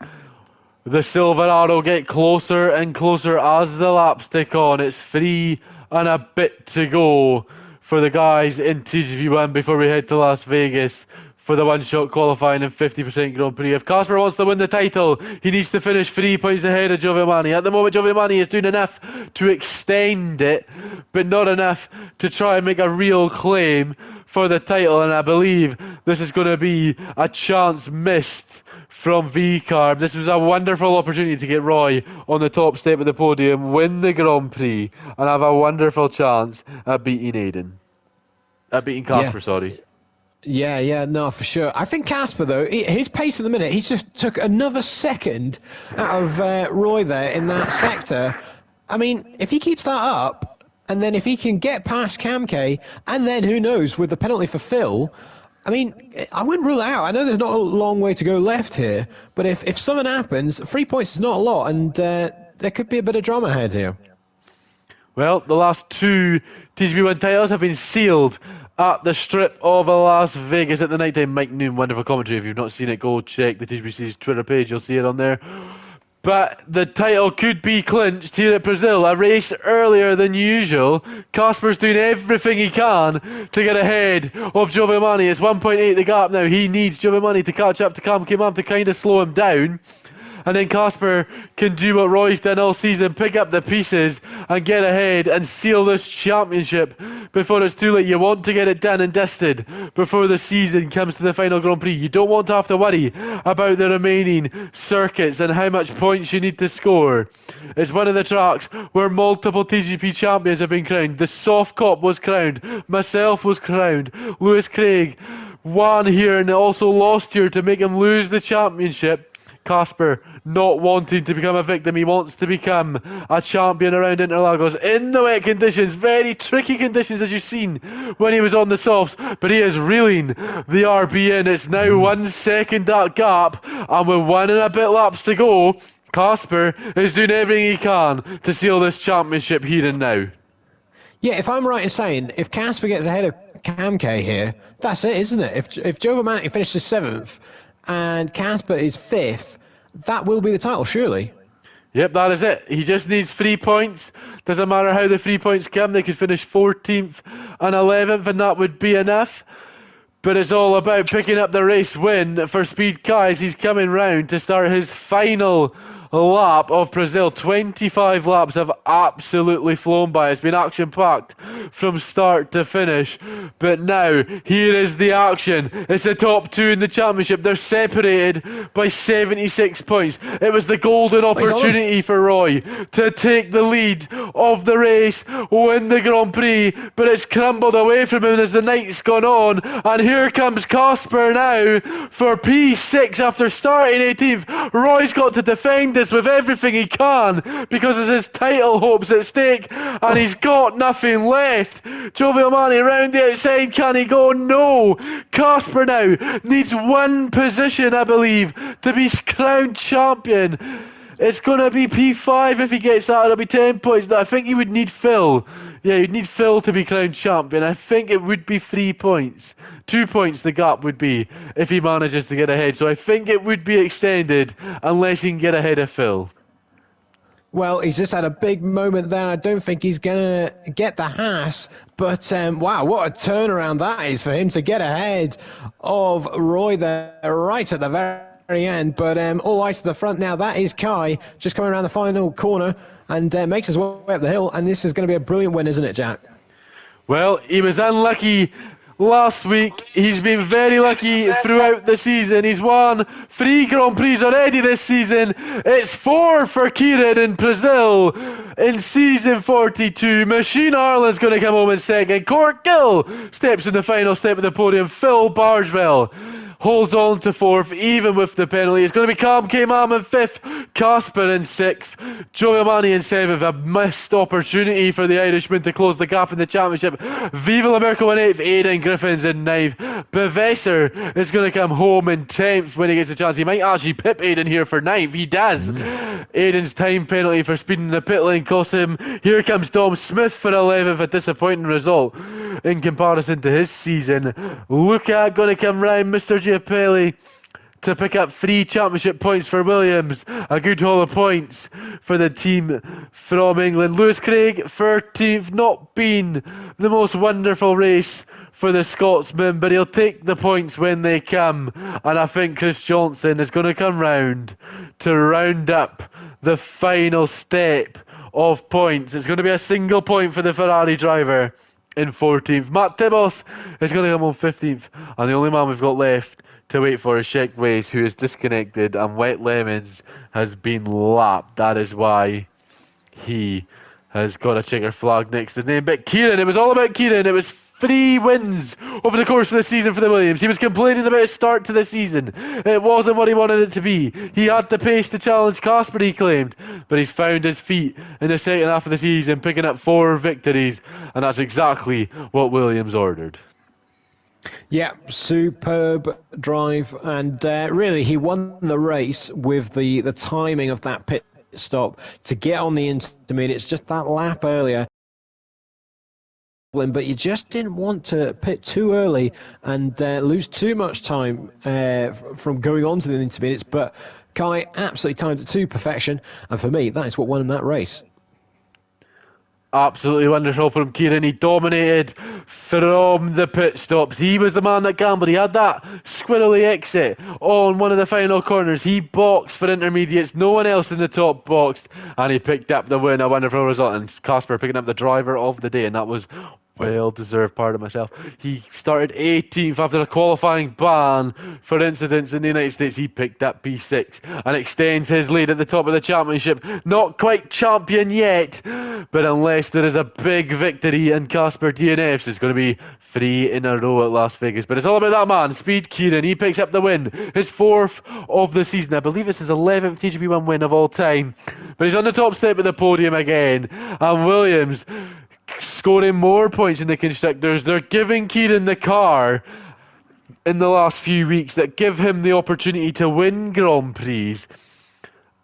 A: the Silverado get closer and closer as the laps tick on. It's 3 and a bit to go for the guys in TGP1 before we head to Las Vegas for the one-shot qualifying and 50% Grand Prix. If Casper wants to win the title, he needs to finish 3 points ahead of Giovanni. At the moment, Giovanni is doing enough to extend it, but not enough to try and make a real claim for the title, and I believe this is going to be a chance missed from V-Carb. This was a wonderful opportunity to get Roy on the top step of the podium, win the Grand Prix, and have a wonderful chance at beating Casper, sorry.
B: Yeah, no, for sure. I think Casper, though, his pace at the minute, he just took another second out of Roy there in that sector. I mean, if he keeps that up, and then if he can get past Kamke, and then who knows, with the penalty for Phil, I mean, I wouldn't rule it out. I know there's not a long way to go left here, but if something happens, 3 points is not a lot, and there could be a bit of drama ahead here.
A: Well, the last 2 TGP1 titles have been sealed at the strip of Las Vegas at the nighttime. Mike Noon, wonderful commentary. If you've not seen it, go check the TGPC's Twitter page. You'll see it on there. But the title could be clinched here at Brazil, a race earlier than usual. Casper's doing everything he can to get ahead of Giovanni. It's 1.8 the gap now. He needs Giovanni to catch up to Kamke Mam to kind of slow him down. And then Casper can do what Roy's done all season, pick up the pieces and get ahead and seal this championship before it's too late. You want to get it done and dusted before the season comes to the final Grand Prix. You don't want to have to worry about the remaining circuits and how much points you need to score. It's one of the tracks where multiple TGP champions have been crowned. The Soft Cop was crowned. Myself was crowned. Lewis Craig won here and also lost here to make him lose the championship. Casper not wanting to become a victim. He wants to become a champion around Interlagos in the wet conditions. Very tricky conditions, as you've seen when he was on the softs. But he is reeling the RB in. It's now 1 second that gap. And with 1 and a bit laps to go, Casper is doing everything he can to seal this championship here and now.
B: Yeah, if I'm right in saying, if Casper gets ahead of Cam K here, that's it, isn't it? If Joe Manti finishes 7th and Casper is 5th, that will be the title, surely.
A: Yep, that is it. He just needs 3 points. Doesn't matter how the 3 points come. They could finish 14th and 11th, and that would be enough. But it's all about picking up the race win for Speed Kai as he's coming round to start his final lap of Brazil. 25 laps have absolutely flown by. It's been action-packed from start to finish. But now, here is the action. It's the top 2 in the championship. They're separated by 76 points. It was the golden opportunity for Roy to take the lead of the race, win the Grand Prix, but it's crumbled away from him as the night's gone on. And here comes Casper now for P6 after starting 18th. Roy's got to defend this with everything he can because it's his title hopes at stake, and he's got nothing left. Joe Manti round the outside, can he go? No. Casper now needs 1 position, I believe, to be crowned champion. It's going to be P5 if he gets that. It'll be 10 points. I think he would need Phil. Yeah, you'd need Phil to be crowned champion. I think it would be 3 points. 2 points the gap would be if he manages to get ahead. So I think it would be extended unless he can get ahead of Phil.
B: Well, he's just had a big moment there. I don't think he's going to get the Haas. But, wow, what a turnaround that is for him to get ahead of Roy there right at the very end. But all eyes to the front now. That is Kai just coming around the final corner and makes his way up the hill. And this is going to be a brilliant win, isn't it, Jack?
A: Well, he was unlucky last week. He's been very lucky throughout the season. He's won 3 Grand Prix already this season. It's 4 for Kieran in Brazil in season 42. Machine Ireland's going to come home in second. Cork Gill steps in the final step of the podium. Phil Bargewell holds on to 4th, even with the penalty. It's going to be Cam K-Mam in 5th, Casper in 6th, Joe Manti in 7th. A missed opportunity for the Irishman to close the gap in the championship. Viva La Merkel in 8th, Aidan Griffin's in 9th. Bevesser is going to come home in 10th when he gets a chance. He might actually pip Aidan here for 9th. He does. Aidan's time penalty for speeding the pit lane cost him. Here comes Dom Smith for 11th, a disappointing result in comparison to his season. Luca going to come round, Mr. Giappelli, to pick up 3 championship points for Williams. A good haul of points for the team from England. Lewis Craig, 13th, not been the most wonderful race for the Scotsman, but he'll take the points when they come. And I think Chris Johnson is going to come round to round up the final step of points. It's going to be a single point for the Ferrari driver in 14th. Matt Tibos is going to come on 15th, and the only man we've got left to wait for is Sheck Waze, who is disconnected, and Wet Lemons has been lapped. That is why he has got a checker flag next to his name. But Kieran, it was all about Kieran. It was 3 wins over the course of the season for the Williams. He was complaining about his start to the season. It wasn't what he wanted it to be. He had the pace to challenge Casper, he claimed, but he's found his feet in the second half of the season, picking up 4 victories, and that's exactly what Williams ordered.
B: Yeah, superb drive, and really he won the race with the timing of that pit stop to get on the intermediates just that lap earlier. But you just didn't want to pit too early and lose too much time from going on to the intermediates. But Kai absolutely timed it to perfection, and for me, that is what won him that race.
A: Absolutely wonderful from Kieran. He dominated from the pit stops. He was the man that gambled. He had that squirrely exit on one of the final corners. He boxed for intermediates. No one else in the top boxed, and he picked up the win. A wonderful result. And Casper picking up the driver of the day, and that was Well deserved, pardon myself. He started 18th after a qualifying ban for incidents in the United States. He picked up P6 and extends his lead at the top of the championship. Not quite champion yet, but unless there is a big victory in Casper DNFs, it's going to be 3 in a row at Las Vegas. But it's all about that man, Speed Kieran. He picks up the win, his 4th of the season. I believe this is his 11th TGP1 win of all time. But he's on the top step of the podium again. And Williams scoring more points in the constructors. They're giving Kieran the car in the last few weeks that give him the opportunity to win Grand Prix.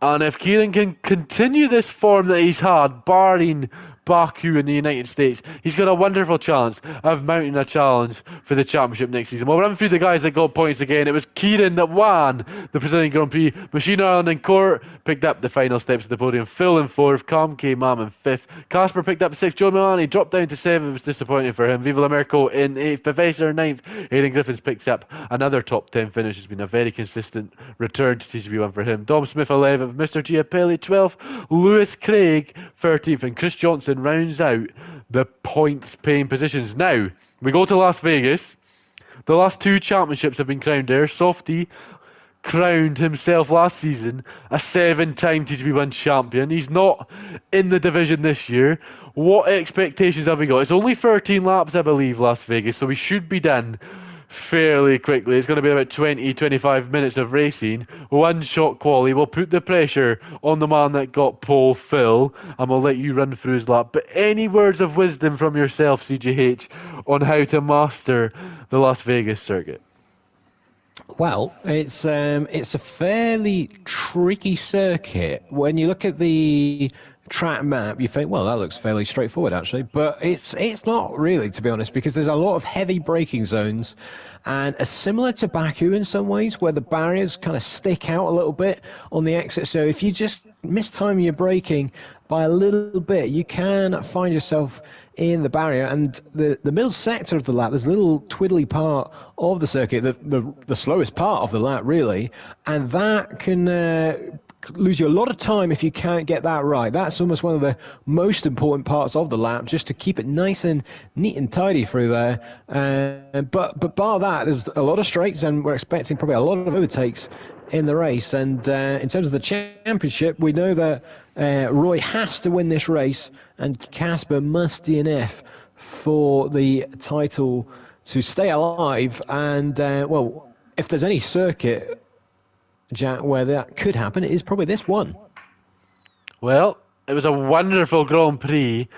A: And if Kieran can continue this form that he's had, barring Baku in the United States, he's got a wonderful chance of mounting a challenge for the championship next season. We'll run through the guys that got points again. It was Kieran that won the Brazilian Grand Prix. Machine Ireland and Court picked up the final steps of the podium. Phil in 4th, Cam K. Mam in 5th. Casper picked up 6th. Joe Milani dropped down to 7th. It was disappointing for him. Viva La Merco in 8th. Professor in 9th. Aidan Griffiths picks up another top 10 finish. It's been a very consistent return to TGP1 for him. Dom Smith 11th. Mr. Giapelli 12th. Lewis Craig 13th. And Chris Johnson rounds out the points paying positions. Now, we go to Las Vegas. The last 2 championships have been crowned there. Softy crowned himself last season a 7-time TGP1 champion. He's not in the division this year. What expectations have we got? It's only 13 laps, I believe, Las Vegas, so we should be done fairly quickly. It's going to be about 20-25 minutes of racing. One shot quali. We'll put the pressure on the man that got pole, Phil, and we'll let you run through his lap. But any words of wisdom from yourself, CJH, on how to master the Las Vegas circuit?
B: Well, it's a fairly tricky circuit. When you look at the track map, you think, well, that looks fairly straightforward actually, but it's not really, to be honest, because there's a lot of heavy braking zones, and similar to Baku in some ways, where the barriers kind of stick out a little bit on the exit. So if you just mistime your braking by a little bit, you can find yourself in the barrier. And the middle sector of the lap, there's a little twiddly part of the circuit, the slowest part of the lap really, and that can lose you a lot of time if you can't get that right. That's almost one of the most important parts of the lap, just to keep it nice and neat and tidy through there. But bar that, there's a lot of straights, and we're expecting probably a lot of overtakes in the race. And in terms of the championship, we know that Roy has to win this race, and Casper must DNF for the title to stay alive. And well, if there's any circuit, Jack, where that could happen, it is probably this one.
A: Well, it was a wonderful Grand Prix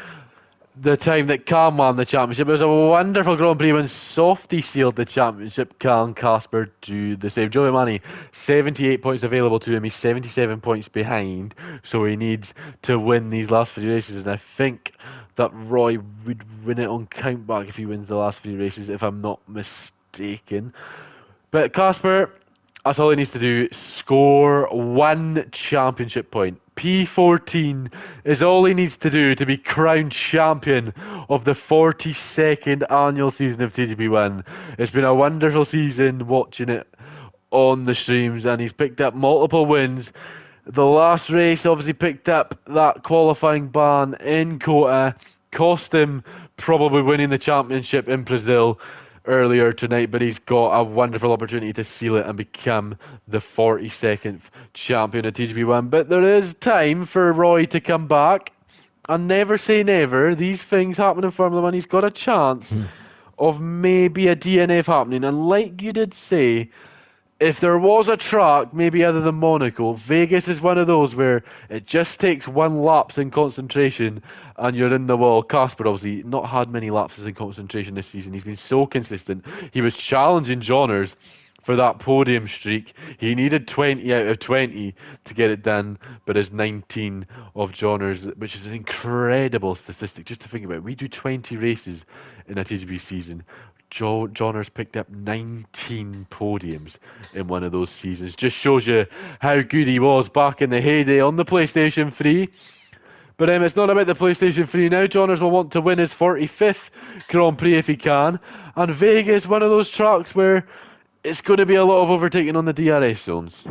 A: the time that Cam won the championship. It was a wonderful Grand Prix when Softy sealed the championship. Can Casper do the same? Joey Manny, 78 points available to him. He's 77 points behind, so he needs to win these last 3 races. And I think that Roy would win it on countback if he wins the last 3 races, if I'm not mistaken. But Casper, that's all he needs to do. Score 1 championship point. P14 is all he needs to do to be crowned champion of the 42nd annual season of TGP1. It's been a wonderful season watching it on the streams, and he's picked up multiple wins. The last race obviously picked up that qualifying ban in Kota, cost him probably winning the championship in Brazil earlier tonight, but he's got a wonderful opportunity to seal it and become the 42nd champion of TGP1. But there is time for Roy to come back, and never say never. These things happen in Formula 1. He's got a chance of maybe a DNF happening, and like you did say, if there was a track, maybe other than Monaco, Vegas is one of those where it just takes 1 lapse in concentration and you're in the wall. Casper obviously not had many lapses in concentration this season. He's been so consistent. He was challenging Johners for that podium streak. He needed 20 out of 20 to get it done, but his 19 of Johners, which is an incredible statistic. Just to think about it, we do 20 races in a TGP season. Johners picked up 19 podiums in one of those seasons. Just shows you how good he was back in the heyday on the PlayStation 3. But it's not about the PlayStation 3 now. Johners will want to win his 45th Grand Prix if he can. And Vegas, one of those tracks where it's going to be a lot of overtaking on the DRS zones.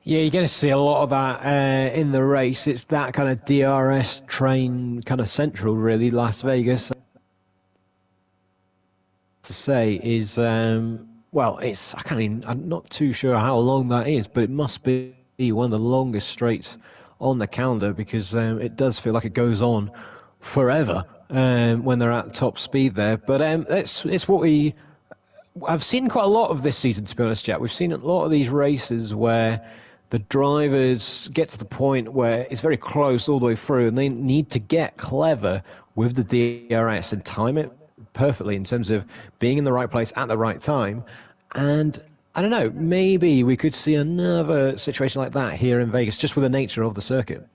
B: Yeah, you're going to see a lot of that in the race. It's that kind of DRS train kind of central, really, Las Vegas. to say is, well, it's I can't even, I'm not too sure how long that is, but it must be one of the longest straights on the calendar because it does feel like it goes on forever when they're at top speed there. But it's what I've seen quite a lot of this season, to be honest, Jack. We've seen a lot of these races where the drivers get to the point where it's very close all the way through, and they need to get clever with the DRS and time it perfectly in terms of being in the right place at the right time. And I don't know, maybe we could see another situation like that here in Vegas, just with the nature of the circuit.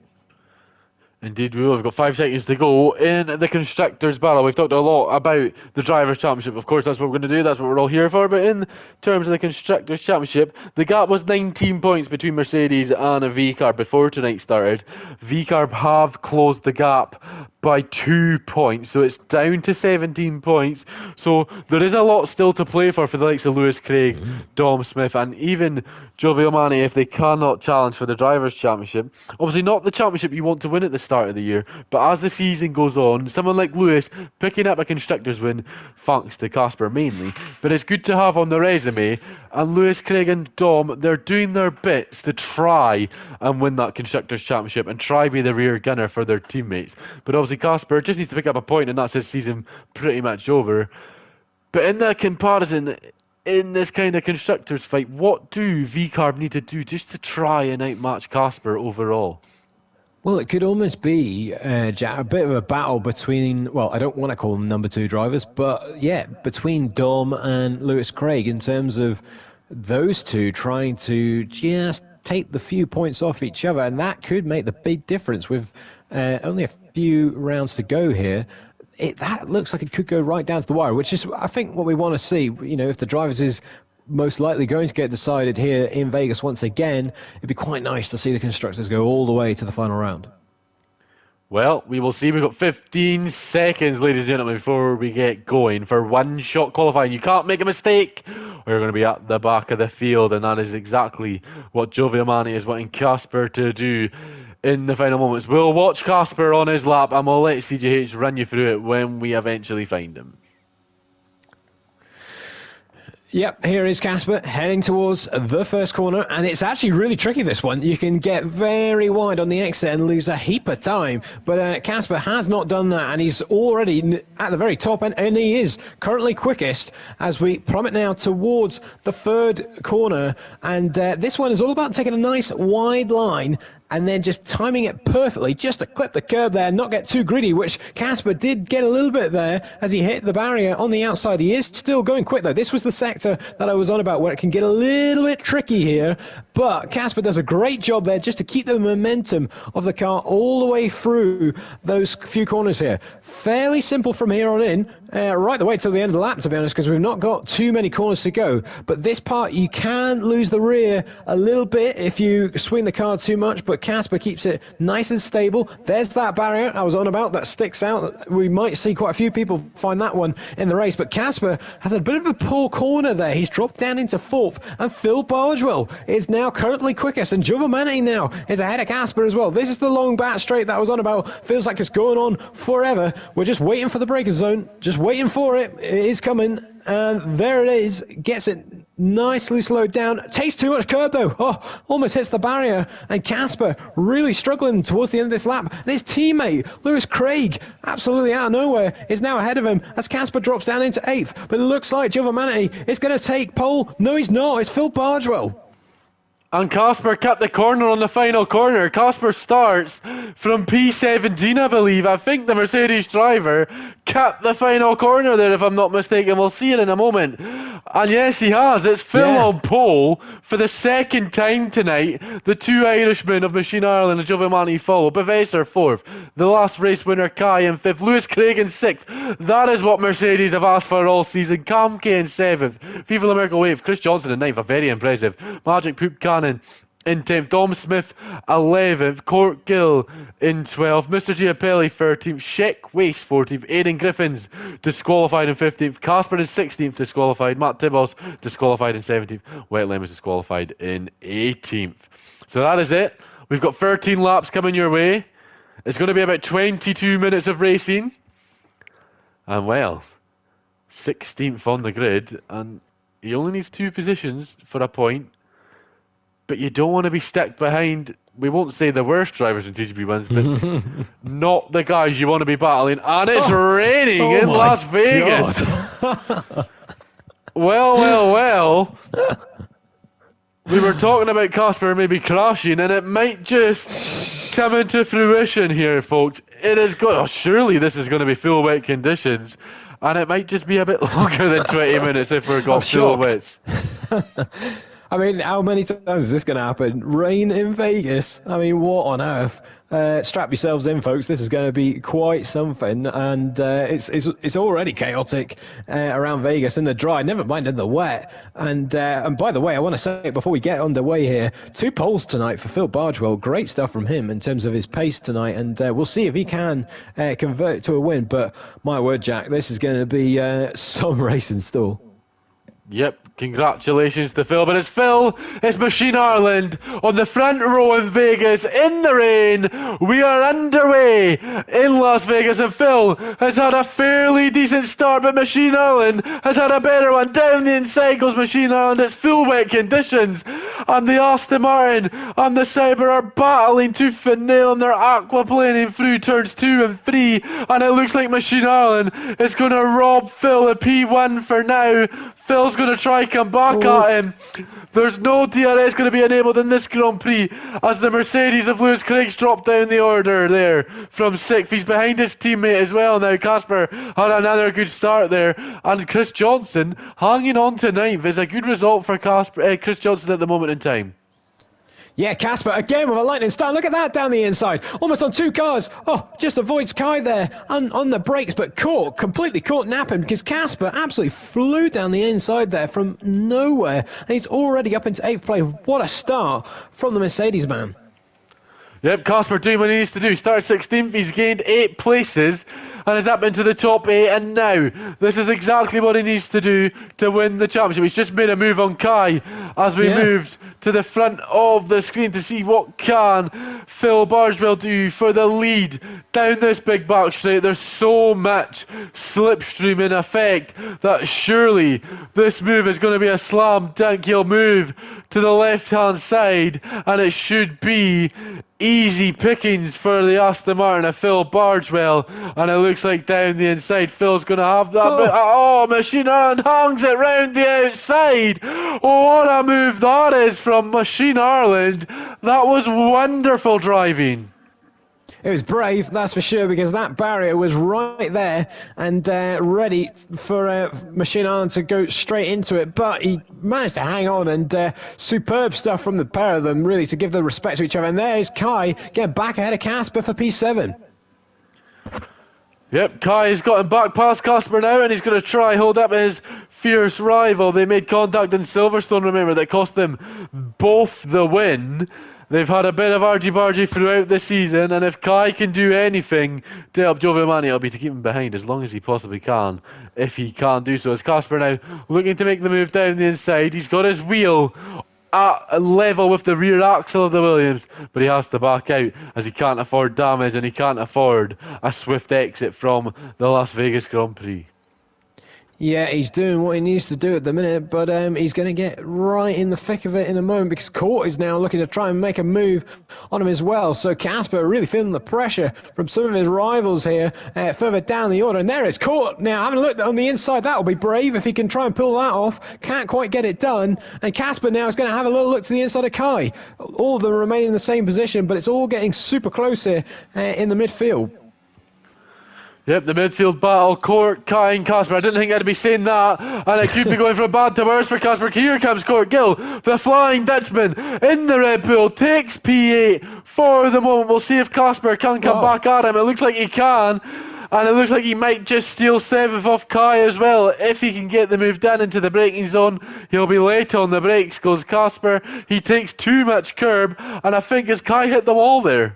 A: Indeed, we will. We've got 5 seconds to go in the Constructors' Battle. We've talked a lot about the Drivers' Championship. Of course, that's what we're going to do. That's what we're all here for. But in terms of the Constructors' Championship, the gap was 19 points between Mercedes and a VCARB before tonight started. VCARB have closed the gap by 2 points, so it's down to 17 points. So there is a lot still to play for the likes of Lewis Craig, Dom Smith, and even Joe Viomani if they cannot challenge for the Drivers' Championship. Obviously, not the championship you want to win at the start of the year, but as the season goes on, someone like Lewis picking up a Constructors win, thanks to Casper mainly, but it's good to have on the resume. And Lewis Craig and Dom, they're doing their bits to try and win that Constructors' Championship and try be the rear gunner for their teammates. But obviously Casper just needs to pick up a point and that's his season pretty much over. But in that comparison, in this kind of Constructors fight, what do VCARB need to do just to try and outmatch Casper overall?
B: Well, it could almost be, Jack, a bit of a battle between, well, I don't want to call them number two drivers, but yeah, between Dom and Lewis Craig in terms of those two trying to just take the few points off each other, and that could make the big difference with only a few rounds to go here. That looks like it could go right down to the wire, which is, I think, what we want to see. You know, if the drivers is most likely going to get decided here in Vegas once again, it'd be quite nice to see the constructors go all the way to the final round.
A: Well, we will see. We've got 15 seconds, ladies and gentlemen, before we get going for one-shot qualifying. You can't make a mistake, or you're going to be at the back of the field, and that is exactly what Joe Viomani is wanting Casper to do in the final moments. We'll watch Casper on his lap, and we'll let CJH run you through it when we eventually find him.
B: Yep, here is Casper heading towards the first corner, and it's actually really tricky, this one. You can get very wide on the exit and lose a heap of time, but Casper has not done that, and he's already at the very top end, and he is currently quickest as we plummet now towards the third corner, and this one is all about taking a nice wide line and then just timing it perfectly just to clip the curb there, not get too greedy, which Casper did get a little bit there as he hit the barrier on the outside. He is still going quick though. This was the sector that I was on about where it can get a little bit tricky here, but Casper does a great job there just to keep the momentum of the car all the way through those few corners here. Fairly simple from here on in, right the way till the end of the lap, to be honest, because we've not got too many corners to go. But this part, you can lose the rear a little bit if you swing the car too much, but Casper keeps it nice and stable. There's that barrier I was on about that sticks out. We might see quite a few people find that one in the race, but Casper has a bit of a poor corner there. He's dropped down into fourth, and Phil Bargewell is now currently quickest, and Giovanni now is ahead of Casper as well. This is the long back straight that I was on about. Feels like it's going on forever. We're just waiting for the breaker zone, just waiting for it. It is coming, and there it is. Gets it nicely slowed down. Takes too much curb though. Oh, almost hits the barrier, and Casper really struggling towards the end of this lap. And his teammate Lewis Craig, absolutely out of nowhere, is now ahead of him as Casper drops down into eighth. But it looks like Giovanni is going to take pole. No, he's not. It's Phil Bargewell.
A: And Casper kept the corner on the final corner. Casper starts from P17, I believe. I think the Mercedes driver kept the final corner there, if I'm not mistaken. We'll see it in a moment. And yes, he has. It's Phil on pole for the second time tonight. The two Irishmen of Machine Ireland and Giovanni follow. Bavesser fourth. The last race winner, Kai, in fifth. Lewis Craig in sixth. That is what Mercedes have asked for all season. Cam K in seventh. Viva La America Wave. Chris Johnson in ninth. Very impressive. Magic Poop Cannon in 10th, Dom Smith 11th, Court Gill in 12th, Mr. Giapelli 13th, Sheck Waste 14th, Aidan Griffins disqualified in 15th, Casper in 16th disqualified, Matt Tibbles disqualified in 17th, Wetland was disqualified in 18th. So that is it. We've got 13 laps coming your way. It's going to be about 22 minutes of racing. And well, 16th on the grid, and he only needs 2 positions for a point. But you don't want to be stuck behind. We won't say the worst drivers in TGP wins, but not the guys you want to be battling. And it's raining in
B: my
A: Las Vegas.
B: God.
A: Well. We were talking about Casper maybe crashing, and it might just come into fruition here, folks. It is surely this is going to be full wet conditions, and it might just be a bit longer than 20 minutes if we're got full wets.
B: I mean, how many times is this going to happen? Rain in Vegas? I mean, what on earth? Strap yourselves in, folks. This is going to be quite something, and it's already chaotic around Vegas in the dry. Never mind in the wet. And by the way, I want to say before we get underway here, 2 poles tonight for Phil Bargewell. Great stuff from him in terms of his pace tonight, and we'll see if he can convert it to a win. But my word, Jack, this is going to be some race in store.
A: Yep, congratulations to Phil. But it's Machine Ireland on the front row in Vegas in the rain. We are underway in Las Vegas, and Phil has had a fairly decent start, but Machine Ireland has had a better one. Down the inside goes Machine Ireland. It's full wet conditions, and the Aston Martin and the Cyber are battling tooth and nail, and they're aquaplaning through turns 2 and 3, and it looks like Machine Ireland is going to rob Phil a P1 for now. Phil's going to try come back at him. There's no DRS going to be enabled in this Grand Prix as the Mercedes of Lewis Craig's dropped down the order there from 6th. He's behind his teammate as well now. Casper had another good start there, and Chris Johnson hanging on to 9th is a good result for Chris Johnson at the moment in time.
B: Yeah, Casper again with a lightning start. Look at that down the inside. Almost on 2 cars. Oh, just avoids Kai there on the brakes, but completely caught napping because Casper absolutely flew down the inside there from nowhere. And he's already up into 8th place. What a start from the Mercedes man.
A: Yep, Casper doing what he needs to do. Started 16th, he's gained 8 places and is up into the top 8, and now this is exactly what he needs to do to win the championship. He's just made a move on Kai as we moved to the front of the screen to see what can Phil Bargewell do for the lead down this big back straight. There's so much slipstream in effect that surely this move is going to be a slam dunk. He'll move to the left hand side, and it should be easy pickings for the Aston Martin of Phil Bargewell, and it looks like down the inside Phil's going to have that. Machine Ireland hangs it round the outside. Oh, what a move that is from Machine Ireland. That was wonderful driving.
B: It was brave, that's for sure, because that barrier was right there and ready for Machine Ireland to go straight into it. But he managed to hang on, and superb stuff from the pair of them, really, to give the respect to each other. And there's Kai getting back ahead of Casper for P7.
A: Yep, Kai has gotten back past Casper now, and he's going to try hold up his fierce rival. They made contact in Silverstone, remember, that cost them both the win. They've had a bit of argy-bargy throughout the season, and if Kai can do anything to help Giovanni, it'll be to keep him behind as long as he possibly can, if he can do so. As Casper now looking to make the move down the inside, he's got his wheel at level with the rear axle of the Williams, but he has to back out as he can't afford damage and he can't afford a swift exit from the Las Vegas Grand Prix.
B: Yeah, he's doing what he needs to do at the minute, but he's going to get right in the thick of it in a moment because Court is now looking to try and make a move on him as well. So Casper really feeling the pressure from some of his rivals here further down the order. And there is Court now having a look on the inside. That'll be brave if he can try and pull that off. Can't quite get it done. And Casper now is going to have a little look to the inside of Kai. All of them remain in the same position, but it's all getting super close here in the midfield.
A: Yep, the midfield battle, Court, Kai and Casper. I didn't think I'd be saying that, and it could be going from bad to worse for Casper. Here comes Court Gill, the Flying Dutchman in the Red Bull, takes P8 for the moment. We'll see if Casper can come back at him. It looks like he can, and it looks like he might just steal 7th off Kai as well. If he can get the move down into the braking zone, he'll be late on the brakes, goes Casper. He takes too much curb, and I think as Kai hit the wall there.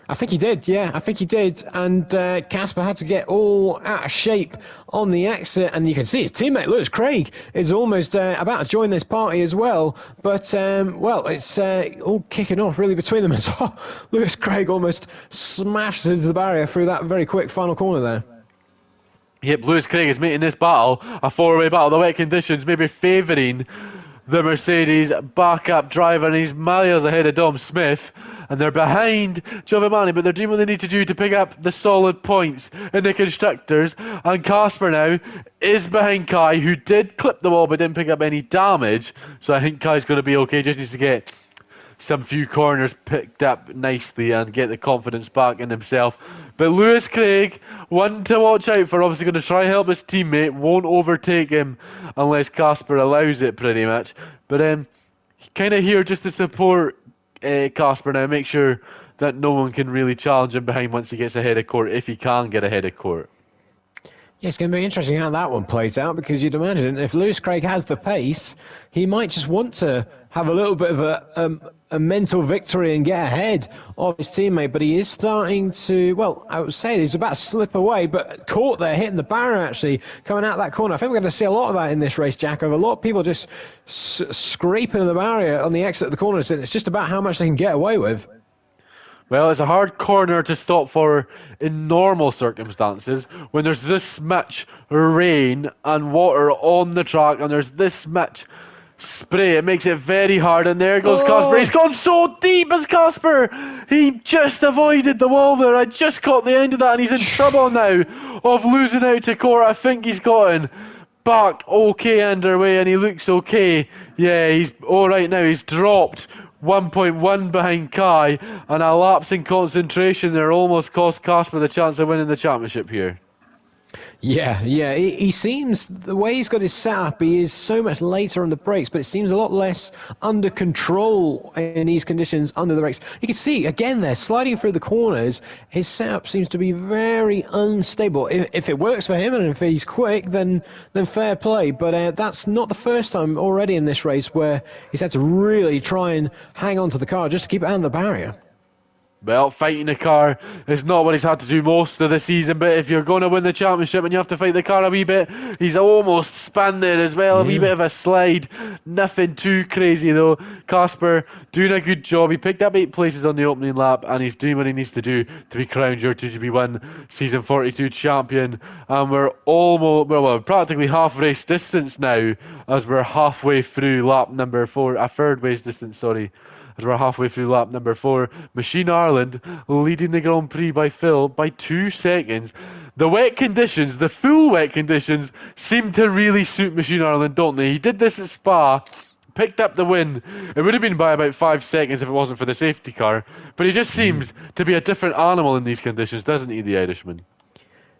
B: I think he did, yeah, I think he did. And Casper had to get all out of shape on the exit. And you can see his teammate, Lewis Craig, is almost about to join this party as well. But, well, it's all kicking off really between them as well. Lewis Craig almost smashes the barrier through that very quick final corner there.
A: Yep, Lewis Craig is making this battle a four-way battle. The wet conditions maybe favouring the Mercedes backup driver, and he's miles ahead of Dom Smith. And they're behind Giovinazzi, but they're doing what they need to do to pick up the solid points in the constructors. And Casper now is behind Kai, who did clip the wall but didn't pick up any damage. So I think Kai's going to be okay. Just needs to get some few corners picked up nicely and get the confidence back in himself. But Lewis Craig, one to watch out for, obviously going to try help his teammate, won't overtake him unless Casper allows it pretty much. But kind of here just to support Casper now, make sure that no one can really challenge him behind once he gets ahead of court, if he can get ahead of court.
B: Yeah, it's going to be interesting how that one plays out, because you'd imagine if Lewis Craig has the pace, he might just want to have a little bit of a mental victory and get ahead of his teammate, but he is starting to, well, I would say he's about to slip away, but caught there, hitting the barrier actually, coming out that corner. I think we're going to see a lot of that in this race, Jack, of a lot of people just scraping the barrier on the exit of the corners, and it's just about how much they can get away with.
A: Well, it's a hard corner to stop for in normal circumstances when there's this much rain and water on the track and there's this much spray. It makes it very hard, and there goes Casper. He's gone so deep as Casper. He just avoided the wall there. I just caught the end of that, and he's in trouble now of losing out to court. I think he's gotten back okay underway, and he looks okay. Yeah, he's all right now. He's dropped 1.1 behind Kai, and a lapse in concentration there almost cost Casper the chance of winning the championship here.
B: Yeah. He seems, the way he's got his setup, he is so much later on the brakes, but it seems a lot less under control in these conditions under the brakes. You can see, again there, sliding through the corners, his setup seems to be very unstable. If it works for him and if he's quick, then fair play. But that's not the first time already in this race where he's had to really try and hang on to the car just to keep it out of the barrier.
A: Well, fighting the car is not what he's had to do most of the season, but if you're going to win the championship and you have to fight the car a wee bit, he's almost spun there as well, a wee bit of a slide. Nothing too crazy though. Casper doing a good job. He picked up 8 places on the opening lap, and he's doing what he needs to do to be crowned your 2GB1 Season 42 champion. And we're practically half race distance now, as we're halfway through lap number 4, a third race distance, sorry. As we're halfway through lap number 4, Machine Ireland leading the Grand Prix by 2 seconds. The wet conditions, the full wet conditions, seem to really suit Machine Ireland, don't they? He did this at Spa, picked up the win. It would have been by about 5 seconds if it wasn't for the safety car. But he just seems to be a different animal in these conditions, doesn't he, the Irishman?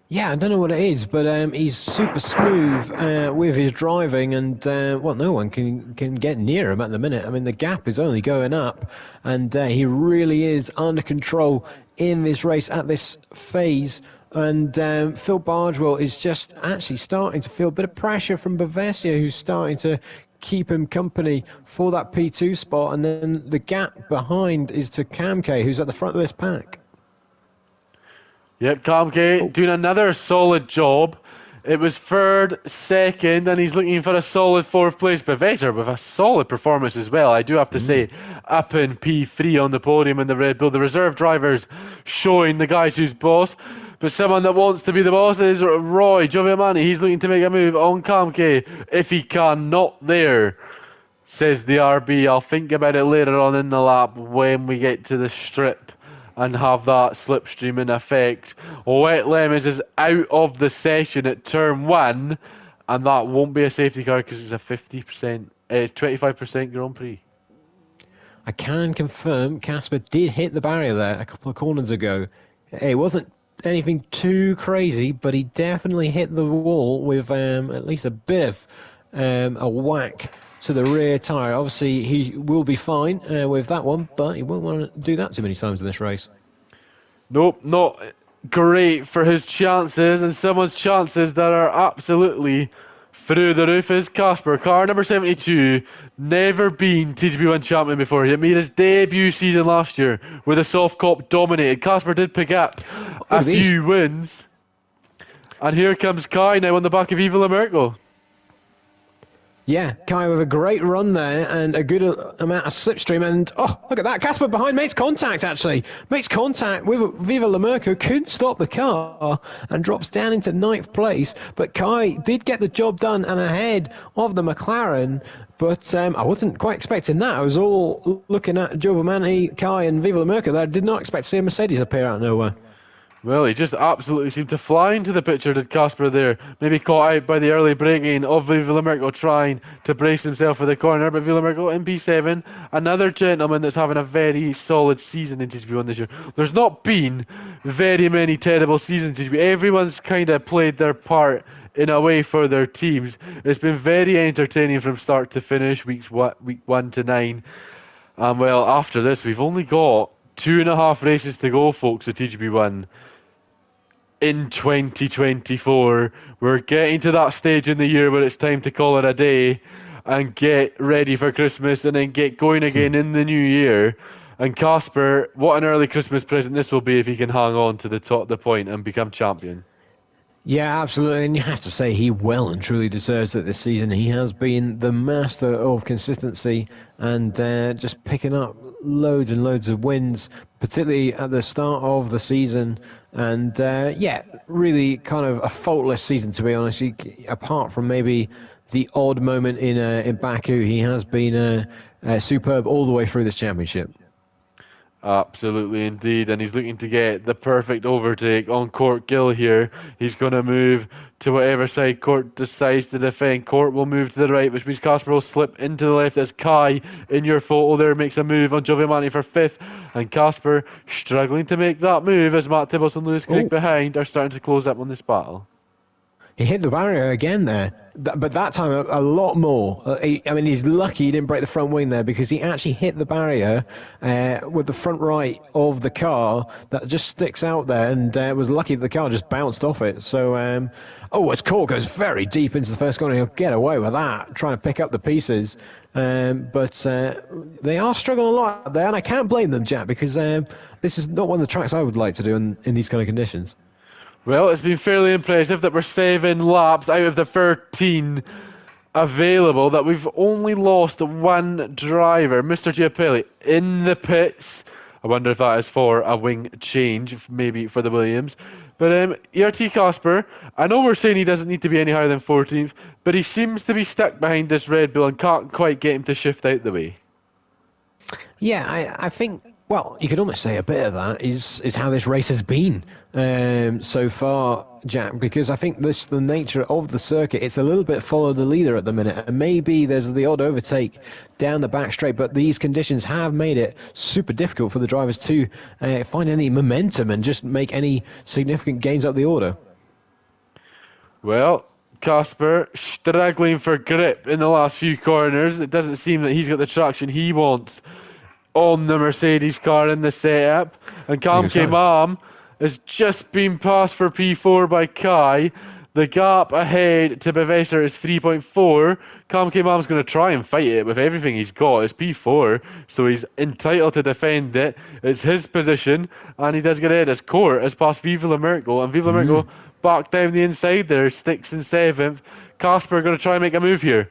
B: Yeah, I don't know what it is, but he's super smooth with his driving, and no one can get near him at the minute. I mean, the gap is only going up, and he really is under control in this race at this phase. And Phil Bardwell is just actually starting to feel a bit of pressure from Bavessia, who's starting to keep him company for that P2 spot, and then the gap behind is to Kamke, who's at the front of this pack.
A: Yep, Kamke doing another solid job. It was third, second, and he's looking for a solid 4th place. Bavessia with a solid performance as well, I do have to say. Up in P3 on the podium in the Red Bull. The reserve drivers showing the guys who's boss. But someone that wants to be the boss is Roy Giovinazzi. He's looking to make a move on Kamke. If he can, not there, says the RB. I'll think about it later on in the lap when we get to the strip and have that slipstream in effect. Wet Lemons is out of the session at turn 1, and that won't be a safety car because it's a 25% Grand Prix.
B: I can confirm Casper did hit the barrier there a couple of corners ago. It wasn't anything too crazy, but he definitely hit the wall with at least a bit of a whack to the rear tyre. Obviously, he will be fine with that one, but he won't want to do that too many times in this race.
A: Nope, not great for his chances, and someone's chances that are absolutely through the roof is Casper. Car number 72, never been TGP1 champion before. He made his debut season last year with a soft cop dominated. Casper did pick up a few wins. And here comes Kai now on the back of Evil and Merkel.
B: Yeah, Kai with a great run there and a good amount of slipstream. And oh, look at that. Casper behind makes contact, actually. Makes contact with Viva Lamerco. Couldn't stop the car and drops down into ninth place. But Kai did get the job done and ahead of the McLaren. But I wasn't quite expecting that. I was all looking at Giovanni, Kai, and Viva Lamerco there. I did not expect to see a Mercedes appear out of nowhere.
A: Well, he just absolutely seemed to fly into the picture, did Casper there. Maybe caught out by the early braking of Villamerco trying to brace himself for the corner, but Villamerco in P7, another gentleman that's having a very solid season in TGP1 this year. There's not been very many terrible seasons in TGP. Everyone's kind of played their part in a way for their teams. It's been very entertaining from start to finish, week 1 to 9. Well, after this, we've only got 2.5 races to go, folks, at TGP1. In 2024, we're getting to that stage in the year where it's time to call it a day and get ready for Christmas and then get going again in the new year. And Casper, what an early Christmas present this will be if he can hang on to the point and become champion.
B: Yeah, absolutely. And you have to say he well and truly deserves it this season. He has been the master of consistency and just picking up loads and loads of wins, particularly at the start of the season. And yeah, really kind of a faultless season, to be honest. Apart from maybe the odd moment in Baku, he has been superb all the way through this championship.
A: Absolutely, indeed, and he's looking to get the perfect overtake on Court Gill here. He's going to move to whatever side Court decides to defend. Court will move to the right, which means Casper will slip into the left as Kai, in your photo there, makes a move on Giovanni for 5th, and Casper struggling to make that move as Matt Tibbles and Lewis Craig behind are starting to close up on this battle.
B: He hit the barrier again there, but that time a lot more. I mean, he's lucky he didn't break the front wing there because he actually hit the barrier with the front right of the car that just sticks out there, and was lucky that the car just bounced off it. So, as Court goes very deep into the first corner, he'll get away with that, trying to pick up the pieces. But they are struggling a lot there, and I can't blame them, Jack, because this is not one of the tracks I would like to do in these kind of conditions.
A: Well, it's been fairly impressive that we're 7 laps out of the 13 available, that we've only lost one driver, Mr. Giappelli, in the pits. I wonder if that is for a wing change, maybe for the Williams. But ERT Casper, I know we're saying he doesn't need to be any higher than 14th, but he seems to be stuck behind this Red Bull and can't quite get him to shift out the way.
B: Yeah, I think, well, you could almost say a bit of that is how this race has been so far, Jack, because I think the nature of the circuit, it's a little bit follow the leader at the minute, and maybe there's the odd overtake down the back straight, but these conditions have made it super difficult for the drivers to find any momentum and just make any significant gains up the order.
A: Well, Casper struggling for grip in the last few corners. It doesn't seem that he's got the traction he wants on the Mercedes car in the setup. And Cam Mam has just been passed for P4 by Kai. The gap ahead to Bevesser is 3.4. Cam Mam's going to try and fight it with everything he's got. It's P4, so he's entitled to defend it. It's his position, and he does get ahead as Court has passed Viva La Merkel, and Viva La Merkel back down the inside there, 6th and 7th. Casper going to try and make a move here.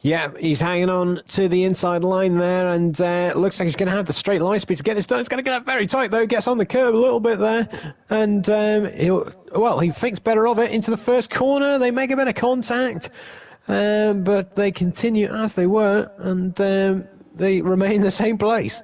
B: Yeah, he's hanging on to the inside line there, and looks like he's going to have the straight line speed to get this done. It's going to get very tight, though. Gets on the curb a little bit there, and he thinks better of it into the first corner. They make a bit of contact, but they continue as they were, and they remain in the same place.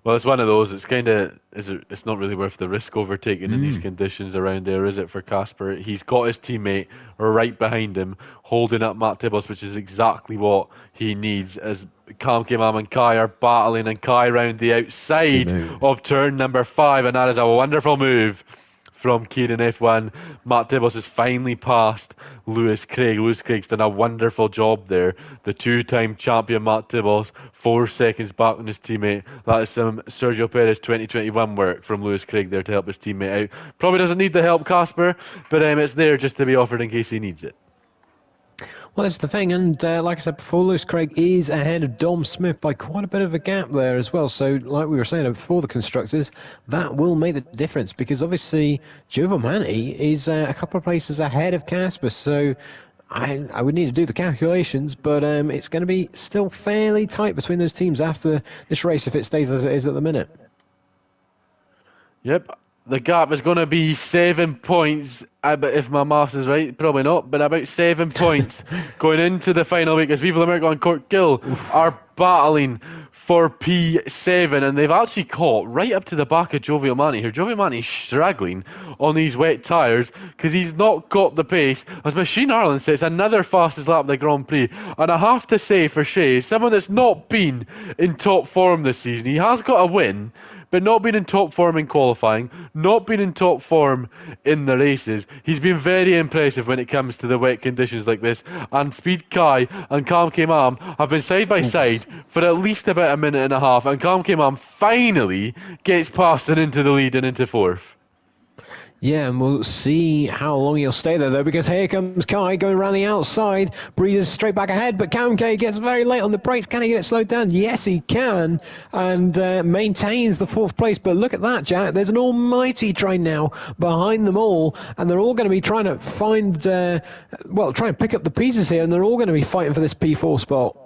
A: Well, it's one of those. It's it's not really worth the risk overtaking in these conditions around there, is it, for Casper? He's got his teammate right behind him, holding up Matt Tibbles, which is exactly what he needs as Cam Mam and Kai are battling, and Kai round the outside of turn number 5, and that is a wonderful move from Kieran F1. Matt Tibbles has finally passed Lewis Craig. Lewis Craig's done a wonderful job there. The 2-time champion Matt Tibbles, 4 seconds back on his teammate. That is some Sergio Perez 2021 work from Lewis Craig there to help his teammate out. Probably doesn't need the help, Casper, but it's there just to be offered in case he needs it.
B: Well, that's the thing, and like I said before, Lewis Craig is ahead of Dom Smith by quite a bit of a gap there as well. So, like we were saying before, the constructors, that will make the difference, because obviously Giovanni is a couple of places ahead of Casper. So, I would need to do the calculations, but it's going to be still fairly tight between those teams after this race if it stays as it is at the minute.
A: Yep. The gap is going to be 7 points, but if my maths is right, probably not, but about 7 points going into the final week as Viva La America and Corkgill are battling for P7, and they've actually caught right up to the back of Jovial Manti here. Jovial Manti's struggling on these wet tyres because he's not got the pace. As Machine Ireland says, another fastest lap of the Grand Prix, and I have to say for Shea, someone that's not been in top form this season, he has got a win, but not been in top form in qualifying, not been in top form in the races. He's been very impressive when it comes to the wet conditions like this. And Speed Kai and Cam Mam have been side by side for at least about a minute and a half. And Cam Mam finally gets past and into the lead and into fourth.
B: Yeah, and we'll see how long he'll stay there, though, because here comes Kai going around the outside, breezes straight back ahead, but Cam K gets very late on the brakes. Can he get it slowed down? Yes, he can, and maintains the fourth place. But look at that, Jack. There's an almighty train now behind them all, and they're all going to be trying to find, try and pick up the pieces here, and they're all going to be fighting for this P4 spot.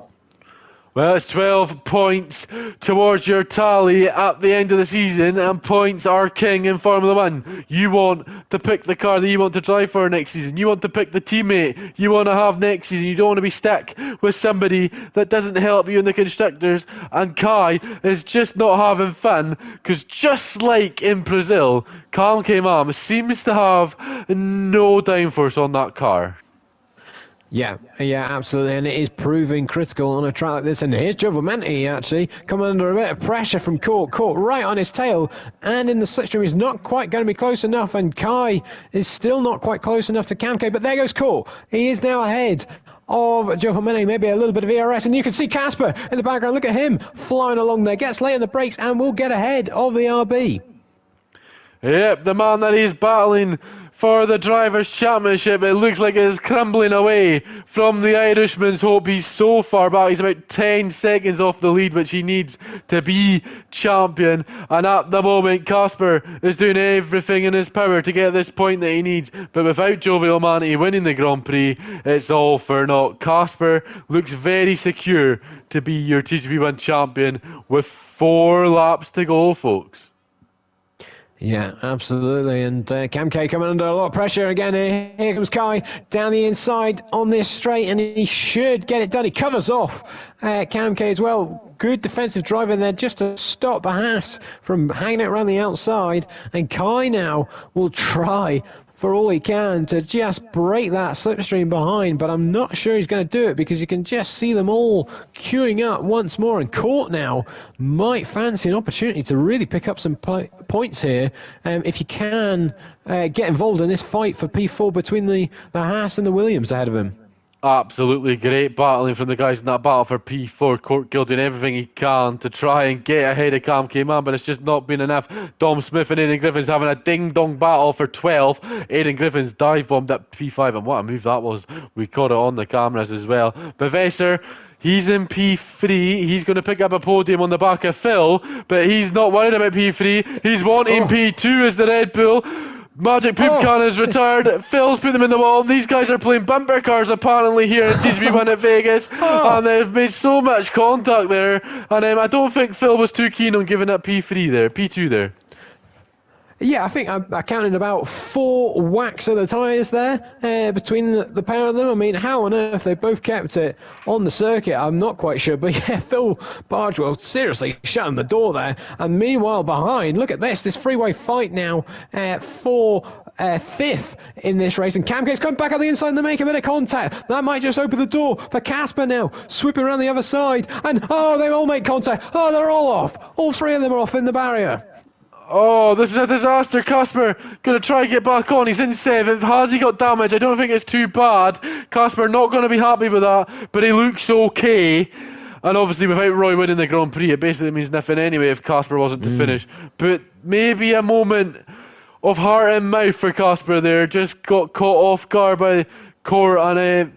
A: Well, it's 12 points towards your tally at the end of the season, and points are king in Formula One. You want to pick the car that you want to drive for next season. You want to pick the teammate you want to have next season. You don't want to be stuck with somebody that doesn't help you in the constructors. And Kai is just not having fun, because just like in Brazil, Cam Mam seems to have no downforce on that car.
B: Yeah, absolutely, and it is proving critical on a track like this. And here's Jovial Manti actually coming under a bit of pressure from caught right on his tail, and in the slipstream he's not quite going to be close enough, and Kai is still not quite close enough to Kamke, but there goes Court. He is now ahead of Jovial Manti, maybe a little bit of ERS, and you can see Casper in the background. Look at him flying along there, gets late on the brakes, and will get ahead of the RB.
A: Yep, the man that he's battling for the Drivers' Championship, it looks like it's crumbling away from the Irishman's hope. He's so far back, he's about 10 seconds off the lead, which he needs to be champion. And at the moment, Casper is doing everything in his power to get this point that he needs. But without Jovial Manti winning the Grand Prix, it's all for naught. Casper looks very secure to be your TGP1 champion with 4 laps to go, folks.
B: Yeah, absolutely. And Cam K coming under a lot of pressure again. Here comes Kai down the inside on this straight, and he should get it done. He covers off Cam K as well. Good defensive driving there just to stop the Haas from hanging it around the outside. And Kai now will try for all he can to just break that slipstream behind, but I'm not sure he's going to do it because you can just see them all queuing up once more, and Court now might fancy an opportunity to really pick up some points here if you can get involved in this fight for P4 between the Haas and the Williams ahead of him.
A: Absolutely great battling from the guys in that battle for P4. Corkgill doing everything he can to try and get ahead of Cam K-Man, but it's just not been enough. Dom Smith and Aidan Griffins having a ding-dong battle for 12. Aidan Griffins dive-bombed up P5, and what a move that was. We caught it on the cameras as well. Bevesser, he's in P3. He's going to pick up a podium on the back of Phil, but he's not worried about P3. He's wanting P2 as the Red Bull. Magic Poop Can is retired. Phil's put them in the wall. These guys are playing bumper cars apparently here at TGP1 at Vegas. And they've made so much contact there. And I don't think Phil was too keen on giving up P3 there, P2 there.
B: Yeah, I think I counted about 4 whacks of the tyres there between the pair of them. I mean, how on earth they both kept it on the circuit, I'm not quite sure. But yeah, Phil Bargewell seriously shutting the door there. And meanwhile behind, look at this freeway fight now for 5th in this race. And Camke's coming back on the inside and they make a bit of contact. That might just open the door for Casper now, sweeping around the other side. And they all make contact. They're all off. All 3 of them are off in the barrier.
A: Oh, this is a disaster. Casper going to try and get back on. He's in 7th. Has he got damage? I don't think it's too bad. Casper not going to be happy with that, but he looks okay. And obviously without Roy winning the Grand Prix, it basically means nothing anyway if Casper wasn't to finish. But maybe a moment of heart and mouth for Casper there. Just got caught off guard by Court and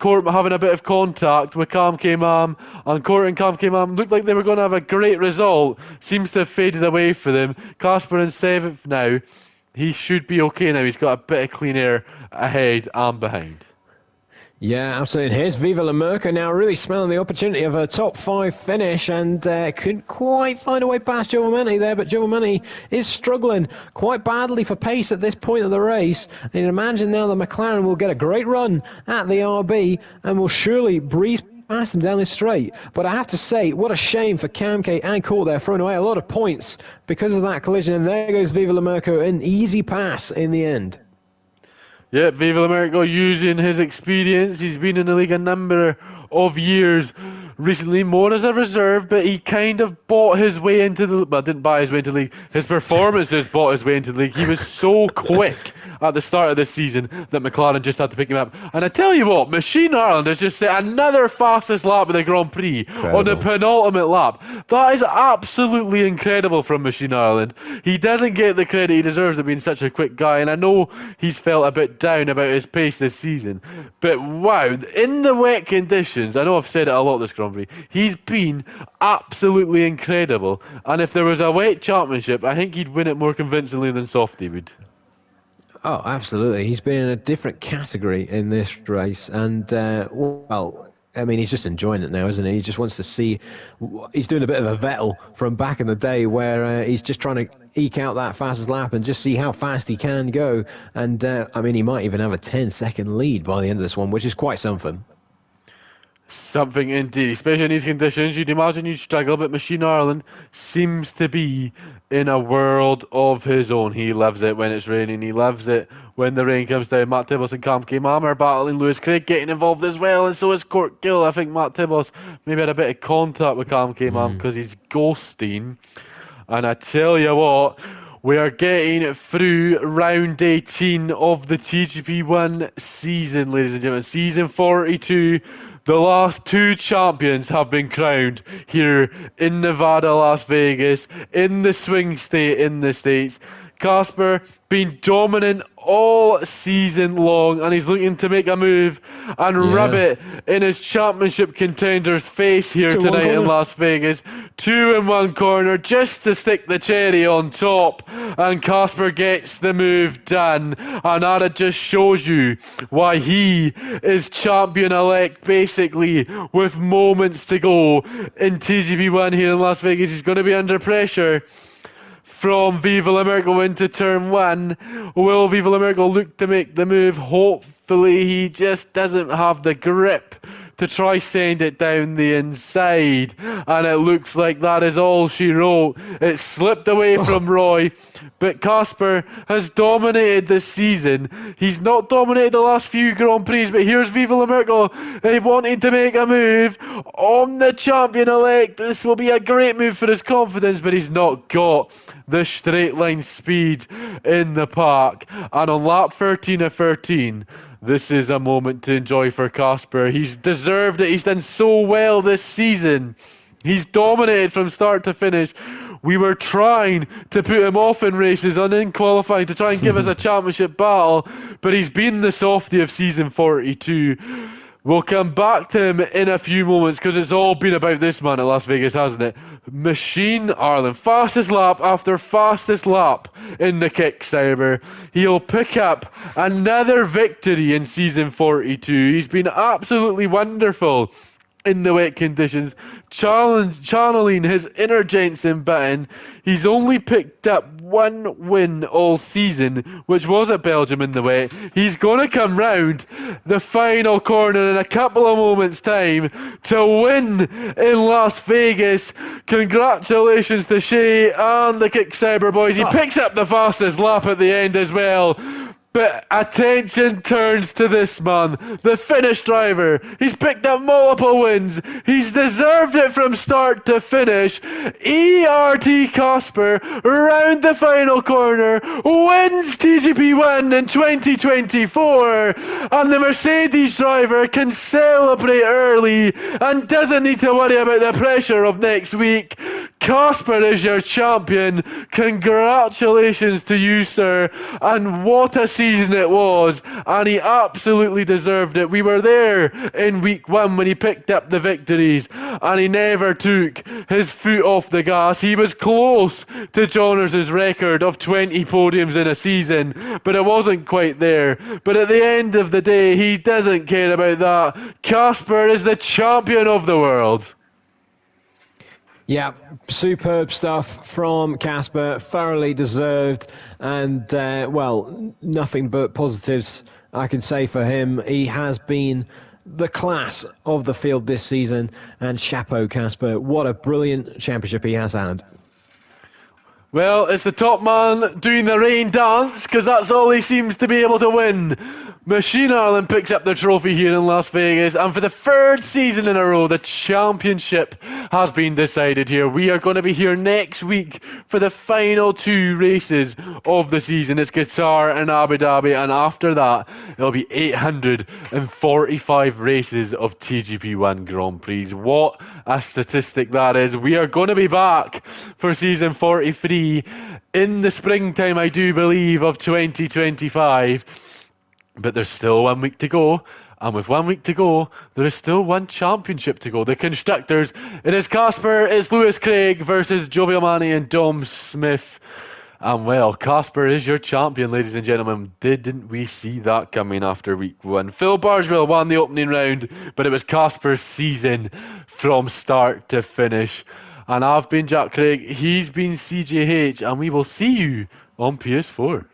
A: Court having a bit of contact with Cam K-Man, and Court and Cam K-Man looked like they were going to have a great result. Seems to have faded away for them. Casper in 7th now. He should be okay now. He's got a bit of clean air ahead and behind.
B: Yeah, absolutely. And here's Viva La Merca now really smelling the opportunity of a top five finish and couldn't quite find a way past Giovanni there, but Giovanni is struggling quite badly for pace at this point of the race. And you imagine now that McLaren will get a great run at the RB and will surely breeze past him down this straight. But I have to say, what a shame for Kamke and Court there, throwing away a lot of points because of that collision. And there goes Viva La Merca, an easy pass in the end.
A: Yeah, Viva America using his experience. He's been in the league a number of years recently, more as a reserve, but he kind of bought his way into the... Well, didn't buy his way into the league. His performances bought his way into the league. He was so quick at the start of this season that McLaren just had to pick him up. And I tell you what, Machine Ireland has just set another fastest lap of the Grand Prix on the penultimate lap. That is absolutely incredible from Machine Ireland. He doesn't get the credit he deserves of being such a quick guy, and I know he's felt a bit down about his pace this season. But wow, in the wet conditions, I know I've said it a lot this Grand Prix, he's been absolutely incredible. And if there was a wet championship, I think he'd win it more convincingly than Softy would.
B: Oh, absolutely. He's been in a different category in this race. And, well, I mean, he's just enjoying it now, isn't he? He just wants to see... He's doing a bit of a Vettel from back in the day where he's just trying to eke out that fastest lap and just see how fast he can go. And, I mean, he might even have a 10-second lead by the end of this one, which is quite something.
A: Something indeed, especially in these conditions. You'd imagine you'd struggle, but Machine Ireland seems to be in a world of his own. He loves it when it's raining. He loves it when the rain comes down. Matt Tibbles and Kamke Mam are battling. Lewis Craig getting involved as well, and so is Court Gill. I think Matt Tibbles maybe had a bit of contact with Kamke Mam because he's ghosting. And I tell you what, we are getting through round 18 of the TGP1 season, ladies and gentlemen. Season 42. The last two champions have been crowned here in Nevada, Las Vegas, in the swing state in the States. Casper been dominant all season long, and he's looking to make a move and rub it in his championship contender's face here tonight in Las Vegas. 2 in one corner just to stick the cherry on top, and Casper gets the move done, and that just shows you why he is champion-elect basically with moments to go in TGP1 here in Las Vegas. He's going to be under pressure from Viva La Merca into turn 1. Will Viva La Merca look to make the move? Hopefully he just doesn't have the grip to try send it down the inside, and it looks like that is all she wrote. It slipped away from Roy, but Casper has dominated this season. He's not dominated the last few Grand Prix, but here's Viva La Merca wanting to make a move on the champion-elect. This will be a great move for his confidence, but he's not got the straight line speed in the park. And on lap 13 of 13, this is a moment to enjoy for Casper. He's deserved it. He's done so well this season. He's dominated from start to finish. We were trying to put him off in races and in qualifying to try and give us a championship battle, but he's been the softy of season 42. We'll come back to him in a few moments because it's all been about this man at Las Vegas, hasn't it? Machine Ireland, fastest lap after fastest lap in the Kicksauber. He'll pick up another victory in season 42. He's been absolutely wonderful in the wet conditions, channeling his inner Jensen Button. He's only picked up one win all season, which was at Belgium in the wet. He's going to come round the final corner in a couple of moments' time to win in Las Vegas. Congratulations to Shea and the Kicksauber boys. He picks up the fastest lap at the end as well. But attention turns to this man, the Finnish driver. He's picked up multiple wins. He's deserved it from start to finish. ERT Casper, round the final corner, wins TGP1 in 2024. And the Mercedes driver can celebrate early and doesn't need to worry about the pressure of next week. Casper is your champion. Congratulations to you, sir. And what a season it was. And he absolutely deserved it. We were there in week 1 when he picked up the victories. And he never took his foot off the gas. He was close to Johners' record of 20 podiums in a season, but it wasn't quite there. But at the end of the day, he doesn't care about that. Casper is the champion of the world.
B: Yeah, superb stuff from Casper, thoroughly deserved, and well, nothing but positives I can say for him. He has been the class of the field this season, and chapeau Casper, what a brilliant championship he has had.
A: Well, it's the top man doing the rain dance, because that's all he seems to be able to win. Machine Ireland picks up the trophy here in Las Vegas, and for the 3rd season in a row, the championship has been decided here. We are going to be here next week for the final 2 races of the season. It's Qatar and Abu Dhabi, and after that, it'll be 845 races of TGP1 Grand Prix. What a statistic that is. We are going to be back for season 43 in the springtime, I do believe, of 2025. But there's still 1 week to go, and with 1 week to go, there is still 1 championship to go. The constructors, it is Casper, it's Lewis Craig versus Jovial Manny and Dom Smith. And well, Casper is your champion, ladies and gentlemen. Didn't we see that coming after week 1? Phil Bargeville won the opening round, but it was Casper's season from start to finish. And I've been Jack Craig, he's been CJH, and we will see you on PS4.